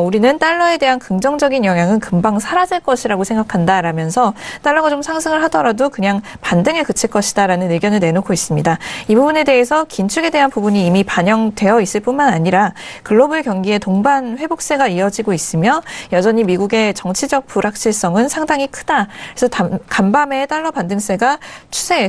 우리는 달러에 대한 긍정적인 영향은 금방 사라질 것이라고 생각한다라면서 달러가 좀 상승을 하더라도 그냥 반등에 그칠 것이다라는 의견을 내놓고 있습니다. 이 부분에 대해서 긴축에 대한 부분이 이미 반영되어 있을 뿐만 아니라 글로벌 경기의 동반 회복세가 이어지고 있으며 여전히 미국의 정치적 불확실성은 상당히 크다. 그래서 간밤에 달러 반등세가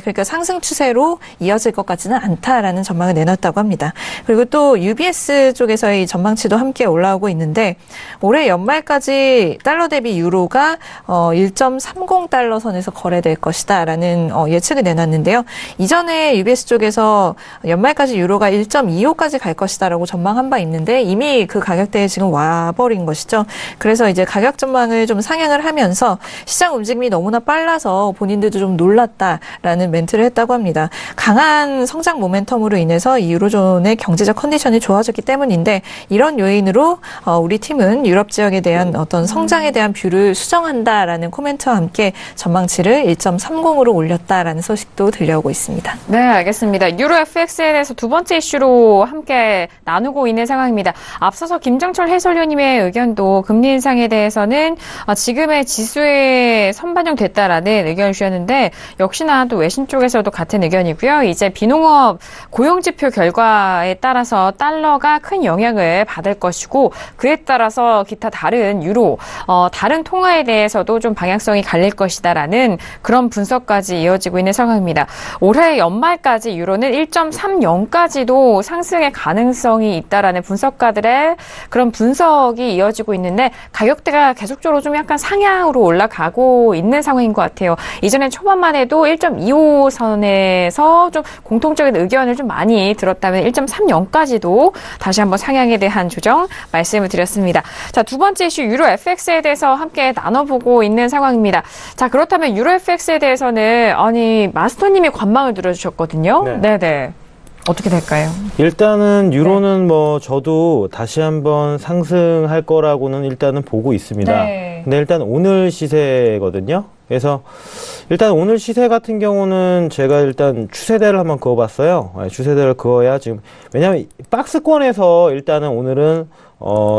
그러니까 상승 추세로 이어질 것 같지는 않다라는 전망을 내놨다고 합니다. 그리고 또 UBS 쪽에서의 전망치도 함께 올라오고 있는데 올해 연말까지 달러 대비 유로가 1.30달러 선에서 거래될 것이다라는 예측을 내놨는데요. 이전에 UBS 쪽에서 연말까지 유로가 1.25까지 갈 것이다라고 전망한 바 있는데 이미 그 가격대에 지금 와버린 것이죠. 그래서 이제 가격 전망을 좀 상향을 하면서 시장 움직임이 너무나 빨라서 본인들도 좀 놀랐다라는 멘트를 했다고 합니다. 강한 성장 모멘텀으로 인해서 이 유로존의 경제적 컨디션이 좋아졌기 때문인데 이런 요인으로 우리 팀은 유럽 지역에 대한 어떤 성장에 대한 뷰를 수정한다라는 코멘트와 함께 전망치를 1.30으로 올렸다라는 소식도 들려오고 있습니다. 네, 알겠습니다. 유로 FX에 대해서 두 번째 이슈로 함께 나누고 있는 상황입니다. 앞서서 김정철 해설위원님의 의견도 금리 인상에 대해서는 지금의 지수에 선반영됐다라는 의견을 주셨는데 역시나 또 외신 쪽에서도 같은 의견이고요. 이제 비농업 고용지표 결과에 따라서 달러가 큰 영향을 받을 것이고 그에 따라서 기타 다른 유로, 다른 통화에 대해서도 좀 방향성이 갈릴 것이다라는 그런 분석까지 이어지고 있는 상황입니다. 올해 연말까지 유로는 1.30까지도 상승의 가능성이 있다라는 분석가들의 그런 분석이 이어지고 있는데 가격대가 계속적으로 좀 약간 상향으로 올라가고 있는 상황인 것 같아요. 이전에 초반만 해도 1.25선에서 좀 공통적인 의견을 좀 많이 들었다면 1.30까지도 다시 한번 상향에 대한 조정 말씀을 드렸습니다. 자, 두 번째 이슈 유로 FX에 대해서 함께 나눠보고 있는 상황입니다. 자, 그렇다면 유로 FX에 대해서는 마스터님이 관망을 들어주셨거든요. 네네. 어떻게 될까요? 일단은 유로는 저도 다시 한번 상승할 거라고는 일단은 보고 있습니다. 네. 근데 일단 오늘 시세거든요. 그래서 일단 오늘 시세 같은 경우는 제가 일단 추세대를 한번 그어봤어요. 추세대를 그어야 지금 왜냐하면 박스권에서 일단은 오늘은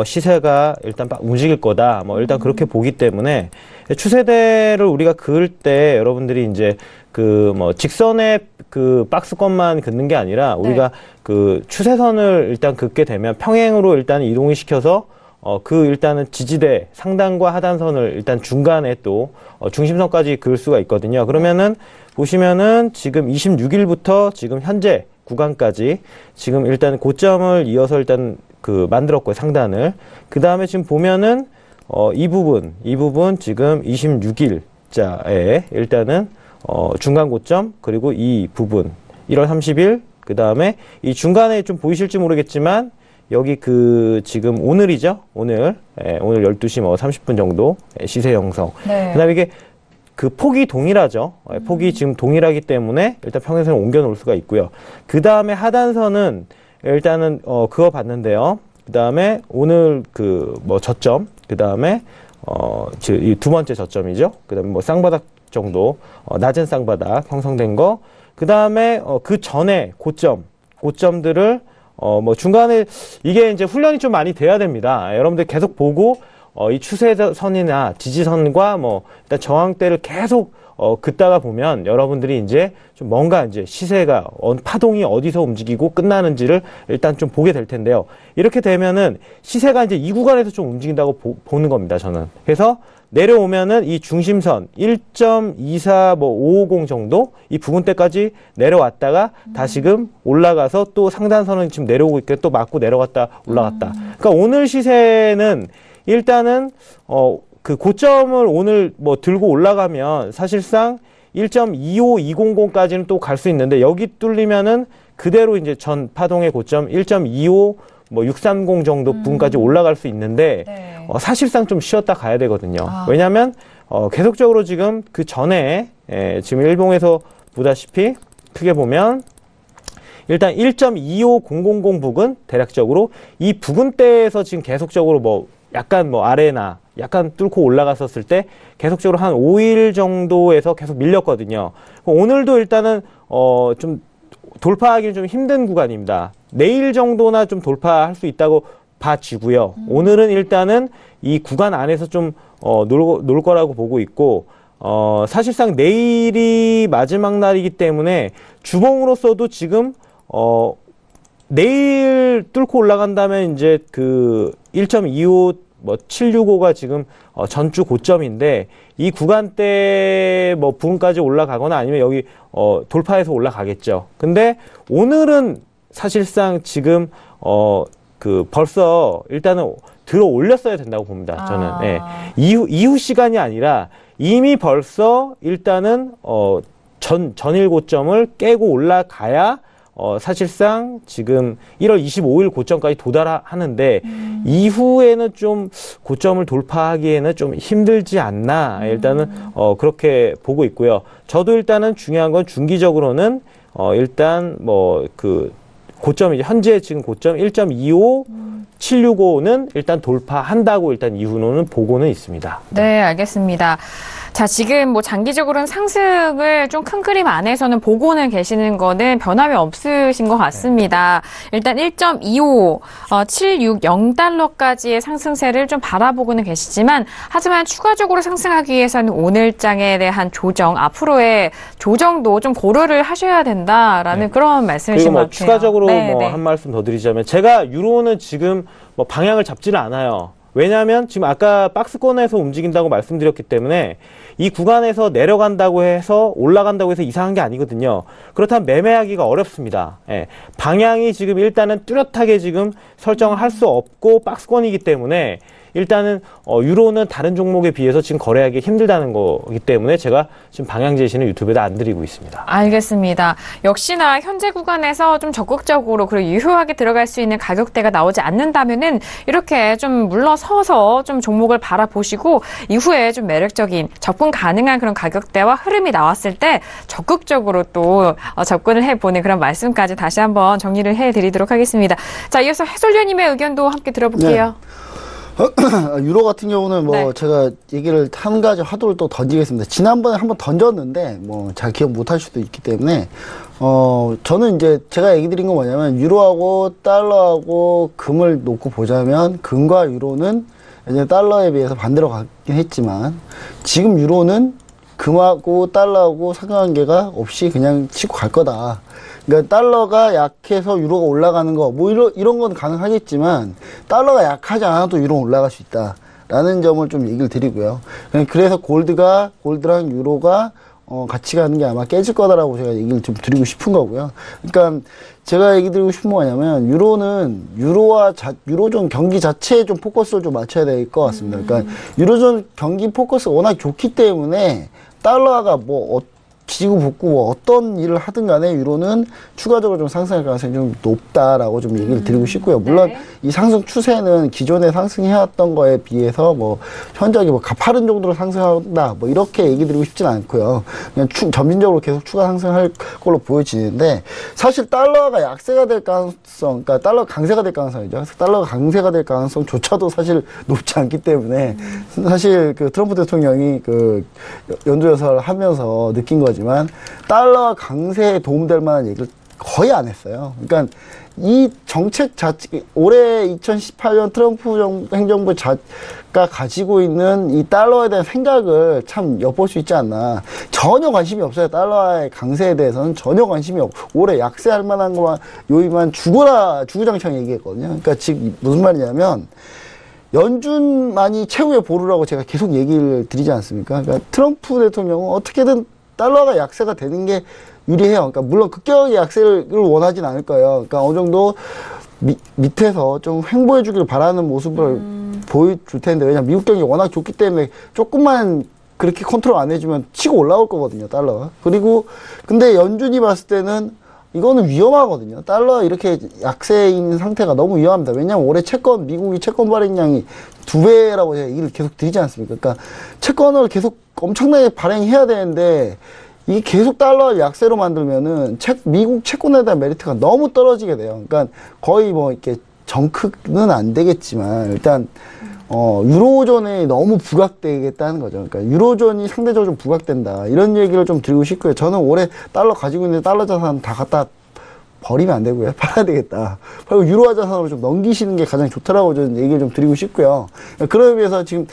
시세가 일단 움직일 거다. 일단 그렇게 보기 때문에 추세대를 우리가 그을 때 여러분들이 이제 직선의 박스권만 긋는 게 아니라 우리가 추세선을 일단 긋게 되면 평행으로 일단 이동을 시켜서 일단은 지지대 상단과 하단선을 일단 중간에 또 중심선까지 그을 수가 있거든요. 그러면은 보시면은 지금 26일부터 지금 현재 구간까지 지금 일단 고점을 이어서 일단 만들었고요, 상단을. 그 다음에 지금 보면은 이 부분 지금 26일자에 일단은 중간 고점, 그리고 이 부분 1월 30일, 그 다음에 이 중간에 좀 보이실지 모르겠지만 여기 지금 오늘이죠. 오늘 12시 30분 정도 시세 형성. 네. 그 다음에 이게 폭이 동일하죠. 폭이 지금 동일하기 때문에 일단 평행선을 옮겨 놓을 수가 있고요. 그 다음에 하단선은 일단은 그거 봤는데요. 그 다음에 오늘 저점, 그 다음에 이 두 번째 저점이죠. 그 다음에 쌍바닥 정도 낮은 쌍바닥 형성된 거. 그 다음에 그 전에 고점들을 중간에 이게 이제 훈련이 좀 많이 돼야 됩니다. 여러분들 계속 보고 이 추세선이나 지지선과 일단 저항대를 계속 긋다가 보면 여러분들이 이제 좀 뭔가 이제 시세가 파동이 어디서 움직이고 끝나는지를 일단 좀 보게 될 텐데요. 이렇게 되면은 시세가 이제 이 구간에서 좀 움직인다고 보는 겁니다, 저는. 그래서 내려오면은 이 중심선 1.24550 정도 이 부근대까지 내려왔다가 다시금 올라가서 또 상단선은 지금 내려오고 있고 또 맞고 내려갔다 올라갔다. 그러니까 오늘 시세는 일단은 고점을 오늘 들고 올라가면 사실상 1.25200까지는 또 갈 수 있는데 여기 뚫리면은 그대로 이제 전 파동의 고점 1.25 뭐 630 정도 부근까지 올라갈 수 있는데 사실상 좀 쉬었다 가야 되거든요. 왜냐하면 계속적으로 지금 그 전에 지금 일봉에서 보다시피 크게 보면 일단 1.25000 부근 대략적으로 이 부근대에서 지금 계속적으로 뭐 약간 뭐 아래나 약간 뚫고 올라갔었을 때 계속적으로 한 5일 정도에서 계속 밀렸거든요. 오늘도 일단은 좀 돌파하기는 좀 힘든 구간입니다. 내일 정도나 좀 돌파할 수 있다고 봐지고요. 오늘은 일단은 이 구간 안에서 좀 놀 거라고 보고 있고 사실상 내일이 마지막 날이기 때문에 주봉으로서도 지금 내일 뚫고 올라간다면 이제 그 1.25 뭐 765가 지금 전주 고점인데 이 구간대 뭐 부근까지 올라가거나 아니면 여기 돌파해서 올라가겠죠. 근데 오늘은 사실상 지금 그 벌써 일단은 들어 올렸어야 된다고 봅니다. 저는 예. 이후 시간이 아니라 이미 벌써 일단은 전일 고점을 깨고 올라가야 사실상 지금 1월 25일 고점까지 도달하는데 이후에는 좀 고점을 돌파하기에는 좀 힘들지 않나 일단은 그렇게 보고 있고요. 저도 일단은 중요한 건 중기적으로는 일단 뭐 그 고점 이제 현재 지금 고점 1.25 765는 일단 돌파한다고 일단 이후로는 보고는 있습니다. 네, 알겠습니다. 자, 지금 뭐 장기적으로는 상승을 좀 큰 그림 안에서는 보고는 계시는 거는 변함이 없으신 것 같습니다. 일단 1.25, 760달러까지의 상승세를 좀 바라보고는 계시지만, 하지만 추가적으로 상승하기 위해서는 오늘장에 대한 조정, 앞으로의 조정도 좀 고려를 하셔야 된다라는 그런 말씀이신 것 같아요. 추가적으로 뭐 한 말씀 더 드리자면, 제가 유로는 지금 뭐 방향을 잡지는 않아요. 왜냐하면 지금 아까 박스권에서 움직인다고 말씀드렸기 때문에 이 구간에서 내려간다고 해서 올라간다고 해서 이상한 게 아니거든요. 그렇다면 매매하기가 어렵습니다. 예. 방향이 지금 일단은 뚜렷하게 지금 설정을 할 수 없고 박스권이기 때문에 일단은 유로는 다른 종목에 비해서 지금 거래하기 힘들다는 거기 때문에 제가 지금 방향 제시는 유튜브에다 안 드리고 있습니다. 알겠습니다. 역시나 현재 구간에서 좀 적극적으로 그리고 유효하게 들어갈 수 있는 가격대가 나오지 않는다면은 이렇게 좀 물러서서 좀 종목을 바라보시고 이후에 좀 매력적인 접근 가능한 그런 가격대와 흐름이 나왔을 때 적극적으로 또 접근을 해보는 그런 말씀까지 다시 한번 정리를 해드리도록 하겠습니다. 자, 이어서 해솔위원님의 의견도 함께 들어볼게요. 네. 유로 같은 경우는 뭐 제가 얘기를 한 가지 화두를 또 던지겠습니다. 지난번에 한번 던졌는데 뭐 잘 기억 못할 수도 있기 때문에 저는 이제 제가 얘기 드린 건 뭐냐면 유로하고 달러하고 금을 놓고 보자면 금과 유로는 예전에 달러에 비해서 반대로 가긴 했지만 지금 유로는 금하고 달러하고 상관관계가 없이 그냥 치고 갈 거다. 그러니까 달러가 약해서 유로가 올라가는 거 뭐 이런 건 가능하겠지만 달러가 약하지 않아도 유로는 올라갈 수 있다 라는 점을 좀 얘기를 드리고요. 그래서 골드랑 유로가 같이 가는 게 아마 깨질 거다라고 제가 얘기를 좀 드리고 싶은 거고요. 그러니까 제가 얘기 드리고 싶은 거 뭐냐면 유로는 유로존 경기 자체에 좀 포커스를 좀 맞춰야 될 것 같습니다. 그러니까 유로존 경기 포커스가 워낙 좋기 때문에 달러가 뭐 지지고 볶고 뭐 어떤 일을 하든 간에 유로는 추가적으로 좀 상승할 가능성이 좀 높다라고 좀 얘기를 드리고 싶고요. 물론 이 상승 추세는 기존에 상승해왔던 거에 비해서 뭐 현저하게 뭐 가파른 정도로 상승한다 뭐 이렇게 얘기 드리고 싶진 않고요. 그냥 점진적으로 계속 추가 상승할 걸로 보여지는데 사실 달러가 약세가 될 가능성, 그러니까 달러 강세가 될 가능성이죠. 달러가 강세가 될 가능성조차도 사실 높지 않기 때문에 사실 그 트럼프 대통령이 그 연주연설 하면서 느낀 거지만 달러 강세에 도움될 만한 얘기를 거의 안 했어요. 그러니까 이 정책 자체, 올해 2018년 트럼프 행정부가 가지고 있는 이 달러에 대한 생각을 참 엿볼 수 있지 않나. 전혀 관심이 없어요. 달러의 강세에 대해서는 전혀 관심이 없고, 올해 약세할 만한 것만, 요이만 주구장창 얘기했거든요. 그러니까 지금 무슨 말이냐면, 연준만이 최후의 보루라고 제가 계속 얘기를 드리지 않습니까? 그러니까 트럼프 대통령은 어떻게든 달러가 약세가 되는 게 유리해요. 그러니까 물론 급격하게 약세를 원하진 않을 거예요. 그러니까 어느 정도 밑에서 좀 횡보해 주길 바라는 모습을 보여줄 텐데, 왜냐면 미국 경기 워낙 좋기 때문에 조금만 그렇게 컨트롤 안 해주면 치고 올라올 거거든요, 달러가. 그리고 근데 연준이 봤을 때는 이거는 위험하거든요. 달러 이렇게 약세인 상태가 너무 위험합니다. 왜냐하면 올해 미국이 채권 발행량이 2배라고 제가 얘기를 계속 드리지 않습니까? 그러니까 채권을 계속 엄청나게 발행해야 되는데 이 계속 달러 약세로 만들면은 미국 채권에 대한 메리트가 너무 떨어지게 돼요. 그러니까 거의 뭐 이렇게 정크는 안 되겠지만 일단 유로존에 너무 부각되겠다는 거죠. 그러니까 유로존이 상대적으로 좀 부각된다. 이런 얘기를 좀 드리고 싶고요. 저는 올해 달러 가지고 있는 달러 자산 다 갖다 버리면 안 되고요. 팔아야 되겠다. 그리고 유로화 자산으로 좀 넘기시는 게 가장 좋다라고 저는 얘기를 좀 드리고 싶고요. 그러기 위해서 지금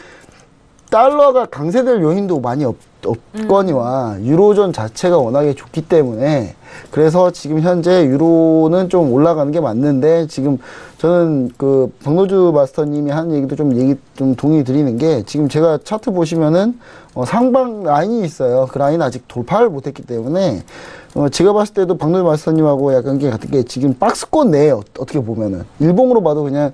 달러가 강세될 요인도 많이 없거니와 유로존 자체가 워낙에 좋기 때문에 그래서 지금 현재 유로는 좀 올라가는 게 맞는데 지금 저는 그 박노주 마스터님이 한 얘기도 좀 동의 드리는 게 지금 제가 차트 보시면은 상방 라인이 있어요. 그 라인 아직 돌파를 못했기 때문에 제가 봤을 때도 박노주 마스터님하고 약간 게 같은 게 지금 박스권 내에 어떻게 보면은 일봉으로 봐도 그냥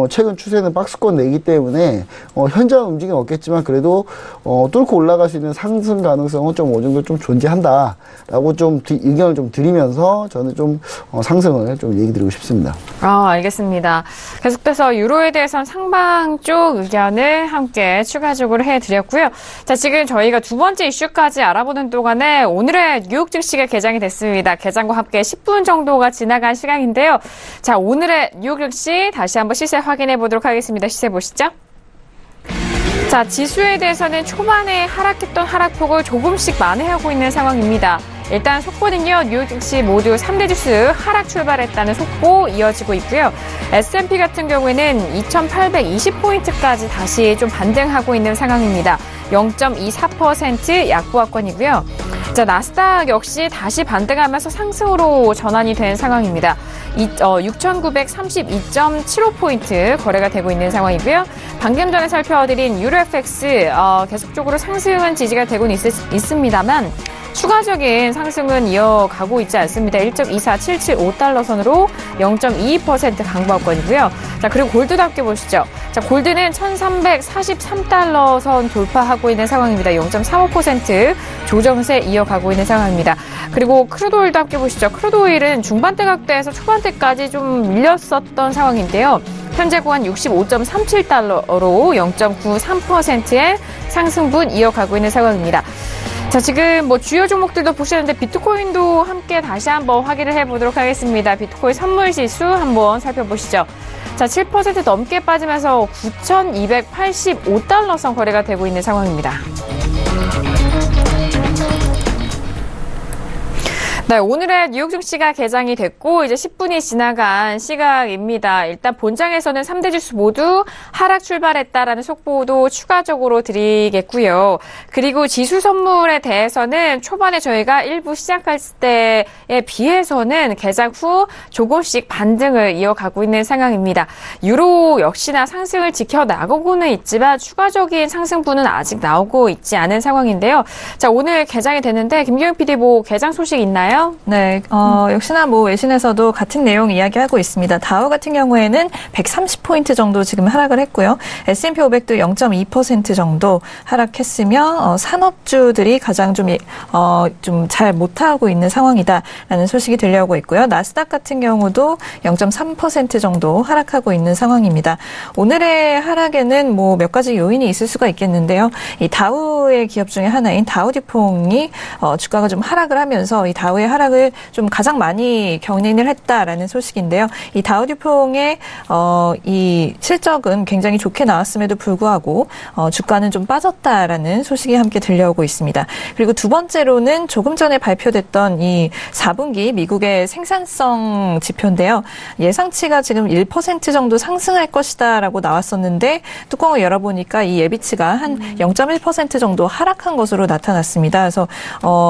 최근 추세는 박스권 내이기 때문에 현저한 움직임은 없겠지만 그래도 뚫고 올라갈 수 있는 상승 가능성은 좀 어느 정도 좀 존재한다라고 좀 의견을 좀 드리면서 저는 좀 상승을 좀 얘기 드리고 싶습니다. 알겠습니다. 계속해서 유로에 대해서는 상방 쪽 의견을 함께 추가적으로 해드렸고요. 자, 지금 저희가 두 번째 이슈까지 알아보는 동안에 오늘의 뉴욕 증시가 개장이 됐습니다. 개장과 함께 10분 정도가 지나간 시간인데요. 자, 오늘의 뉴욕 증시 다시 한번 시세 확인해 보도록 하겠습니다. 시세 보시죠. 자, 지수에 대해서는 초반에 하락했던 하락폭을 조금씩 만회하고 있는 상황입니다. 일단 속보는요, 뉴욕 증시 모두 3대 지수 하락 출발했다는 속보 이어지고 있고요. S&P 같은 경우에는 2,820포인트까지 다시 좀 반등하고 있는 상황입니다. 0.24% 약보합권이고요. 자, 나스닥 역시 다시 반등하면서 상승으로 전환이 된 상황입니다. 6,932.75포인트 거래가 되고 있는 상황이고요. 방금 전에 살펴드린 유로FX 계속적으로 상승은 지지가 되고는 있습니다만 추가적인 상승은 이어가고 있지 않습니다. 1.24775달러 선으로 0.22% 강보합권이고요. 자, 그리고 골드도 함께 보시죠. 자, 골드는 1,343달러 선 돌파하고 있는 상황입니다. 0.35% 조정세 이어가고 있는 상황입니다. 그리고 크루드오일도 함께 보시죠. 크루드오일은 중반대 각대에서 초반대까지 좀 밀렸었던 상황인데요. 현재 구간 65.37달러로 0.93%의 상승분 이어가고 있는 상황입니다. 자, 지금 뭐 주요 종목들도 보시는데 비트코인도 함께 다시 한번 확인을 해보도록 하겠습니다. 비트코인 선물 지수 한번 살펴보시죠. 자, 7% 넘게 빠지면서 9,285달러 선 거래가 되고 있는 상황입니다. 네, 오늘의 뉴욕 증시가 개장이 됐고 이제 10분이 지나간 시각입니다. 일단 본장에서는 3대 지수 모두 하락 출발했다라는 속보도 추가적으로 드리겠고요. 그리고 지수 선물에 대해서는 초반에 저희가 일부 시작할 때에 비해서는 개장 후 조금씩 반등을 이어가고 있는 상황입니다. 유로 역시나 상승을 지켜나가고는 있지만 추가적인 상승분은 아직 나오고 있지 않은 상황인데요. 자, 오늘 개장이 됐는데 김경영 PD 뭐 개장 소식 있나요? 네, 역시나 뭐 외신에서도 같은 내용 이야기하고 있습니다. 다우 같은 경우에는 130포인트 정도 지금 하락을 했고요. S&P 500도 0.2% 정도 하락했으며 산업주들이 가장 좀 잘 못하고 있는 상황이다라는 소식이 들려오고 있고요. 나스닥 같은 경우도 0.3% 정도 하락하고 있는 상황입니다. 오늘의 하락에는 뭐 몇 가지 요인이 있을 수가 있겠는데요. 이 다우의 기업 중에 하나인 다우디퐁이 주가가 좀 하락을 하면서 이 다우의 하락을 좀 가장 많이 견인을 했다라는 소식인데요. 이 다우디퐁의 이 실적은 굉장히 좋게 나왔음에도 불구하고 주가는 좀 빠졌다라는 소식이 함께 들려오고 있습니다. 그리고 두 번째로는 조금 전에 발표됐던 이 4분기 미국의 생산성 지표인데요. 예상치가 지금 1% 정도 상승할 것이다라고 나왔었는데 뚜껑을 열어보니까 이 예비치가 한 0.1% 정도 하락한 것으로 나타났습니다. 그래서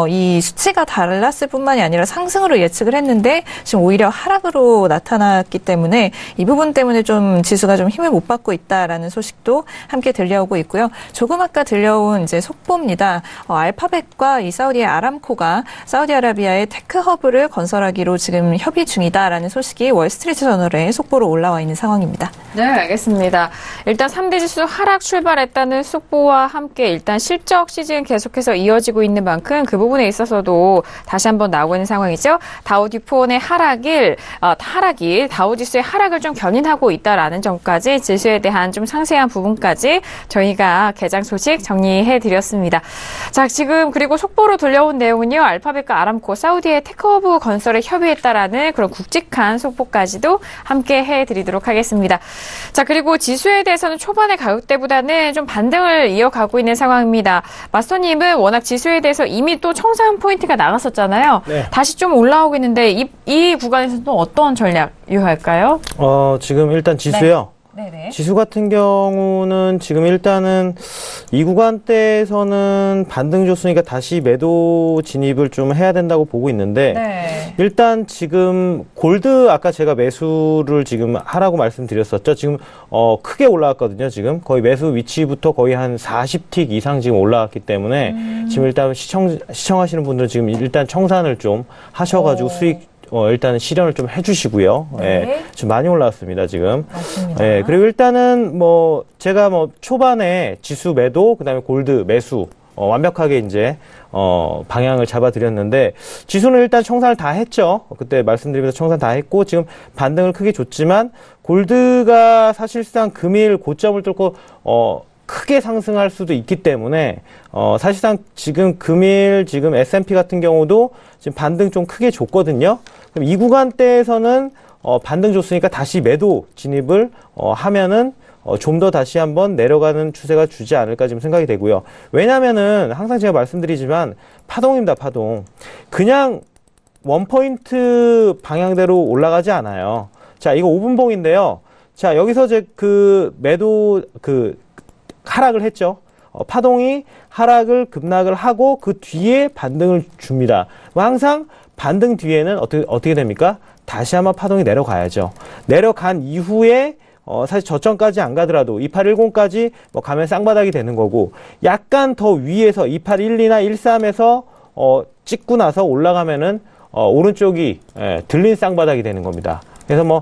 이 수치가 달랐을 뿐만이 아니라 상승으로 예측을 했는데 지금 오히려 하락으로 나타났기 때문에 이 부분 때문에 좀 지수가 좀 힘을 못 받고 있다라는 소식도 함께 들려오고 있고요. 조금 아까 들려온 이제 속보입니다. 알파벳과 이 사우디의 아람코가 사우디아라비아의 테크 허브를 건설하기로 지금 협의 중이다라는 소식이 월스트리트 저널에 속보로 올라와 있는 상황입니다. 네, 알겠습니다. 일단 3대 지수 하락 출발했다는 속보와 함께 일단 실적 시즌 계속해서 이어지고 있는 만큼 그 부분에 있어서도 다시 한번 나오고 있는 상황이죠. 다우디폰의 하락이 다우지수의 하락을 좀 견인하고 있다라는 점까지 지수에 대한 좀 상세한 부분까지 저희가 개장 소식 정리해드렸습니다. 자, 지금 그리고 속보로 들려온 내용은요. 알파벳과 아람코, 사우디의 테크허브 건설에 협의했다라는 그런 굵직한 속보까지도 함께 해드리도록 하겠습니다. 자, 그리고 지수에 대해서는 초반의 가격대보다는 좀 반등을 이어가고 있는 상황입니다. 마스터님은 워낙 지수에 대해서 이미 또 청산 포인트가 나갔었잖아요. 네. 다시 좀 올라오고 있는데 이 구간에서는 또 어떤 전략 유효할까요? 지금 일단 지수요. 네네. 지수 같은 경우는 지금 일단은 이 구간대에서는 반등 줬으니까 다시 매도 진입을 좀 해야 된다고 보고 있는데 네. 일단 지금 골드 아까 제가 매수를 지금 하라고 말씀드렸었죠. 지금 크게 올라왔거든요. 지금 거의 매수 위치부터 거의 한 40틱 이상 지금 올라왔기 때문에 지금 일단 시청하시는 분들은 지금 일단 청산을 좀 하셔가지고 수익 일단은 실현을 좀 해주시고요. 네. 예, 좀 많이 올라왔습니다, 지금. 맞습니다. 예, 그리고 일단은 제가 초반에 지수 매도, 그 다음에 골드 매수, 완벽하게 이제, 방향을 잡아드렸는데, 지수는 일단 청산을 다 했죠. 그때 말씀드리면서 청산 다 했고, 지금 반등을 크게 줬지만, 골드가 사실상 금일 고점을 뚫고, 크게 상승할 수도 있기 때문에 사실상 지금 금일 지금 S&P 같은 경우도 지금 반등 좀 크게 줬거든요. 그럼 이 구간대에서는 반등 줬으니까 다시 매도 진입을 하면은 좀 더 다시 한번 내려가는 추세가 주지 않을까 지금 생각이 되고요. 왜냐면은 항상 제가 말씀드리지만 파동입니다, 파동. 그냥 원포인트 방향대로 올라가지 않아요. 자, 이거 5분봉인데요. 자, 여기서 매도 하락을 했죠. 파동이 하락을 급락을 하고 그 뒤에 반등을 줍니다. 항상 반등 뒤에는 어떻게 됩니까? 다시 한번 파동이 내려가야죠. 내려간 이후에 사실 저점까지 안 가더라도 2810까지 가면 쌍바닥이 되는 거고 약간 더 위에서 2812나 13에서 찍고 나서 올라가면은 오른쪽이 들린 쌍바닥이 되는 겁니다. 그래서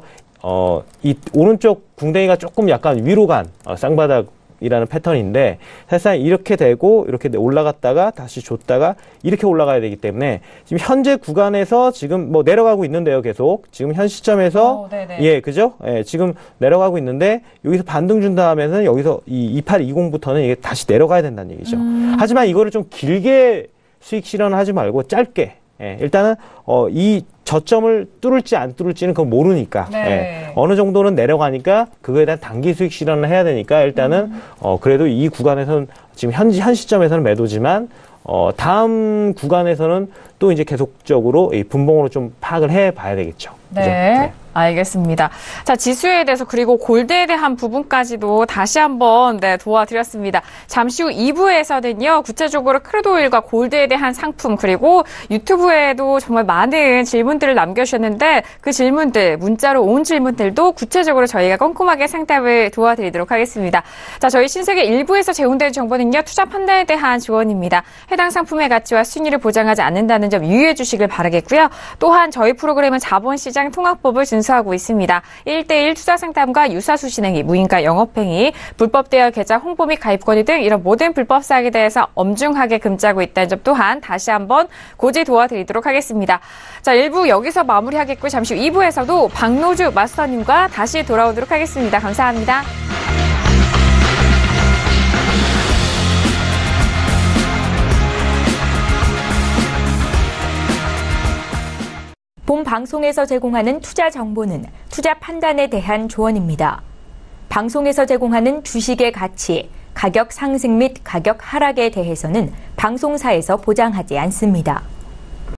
이 오른쪽 궁뎅이가 조금 약간 위로 간 쌍바닥 이라는 패턴인데 사실상 이렇게 되고 이렇게 올라갔다가 다시 줬다가 이렇게 올라가야 되기 때문에 지금 현재 구간에서 지금 내려가고 있는데요. 계속 지금 현 시점에서 그죠? 예, 지금 내려가고 있는데 여기서 반등 준 다음에는 여기서 이 2820부터는 이게 다시 내려가야 된다는 얘기죠. 하지만 이거를 좀 길게 수익 실현을 하지 말고 짧게 일단은 이 저점을 뚫을지 안 뚫을지는 그건 모르니까 어느 정도는 내려가니까 그거에 대한 단기 수익 실현을 해야 되니까 일단은 그래도 이 구간에서는 지금 현 시점에서는 매도지만 다음 구간에서는 또 이제 계속적으로 이 분봉으로 좀 파악을 해봐야 되겠죠. 네. 그죠? 네. 알겠습니다. 자, 지수에 대해서 그리고 골드에 대한 부분까지도 다시 한번 도와드렸습니다. 잠시 후 2부에서는요, 구체적으로 크루드오일과 골드에 대한 상품 그리고 유튜브에도 정말 많은 질문들을 남겨주셨는데 그 질문들, 문자로 온 질문들도 구체적으로 저희가 꼼꼼하게 상담을 도와드리도록 하겠습니다. 자, 저희 신세계 1부에서 제공되는 정보는요, 투자 판단에 대한 조언입니다. 해당 상품의 가치와 순위를 보장하지 않는다는 점 유의해 주시길 바라겠고요. 또한 저희 프로그램은 자본시장 통합법을 준수하고 있습니다. 1:1 투자 상담과 유사수 진행이, 무인가 영업행위, 불법 대여 계좌 홍보 및 가입권이 등 이런 모든 불법 사항에 대해서 엄중하게 금지하고 있다는 점 또한 다시 한번 고지 도와드리도록 하겠습니다. 자, 1부 여기서 마무리하겠고 잠시 후 2부에서도 박노주 마스터님과 다시 돌아오도록 하겠습니다. 감사합니다. 본 방송에서 제공하는 투자 정보는 투자 판단에 대한 조언입니다. 방송에서 제공하는 주식의 가치, 가격 상승 및 가격 하락에 대해서는 방송사에서 보장하지 않습니다.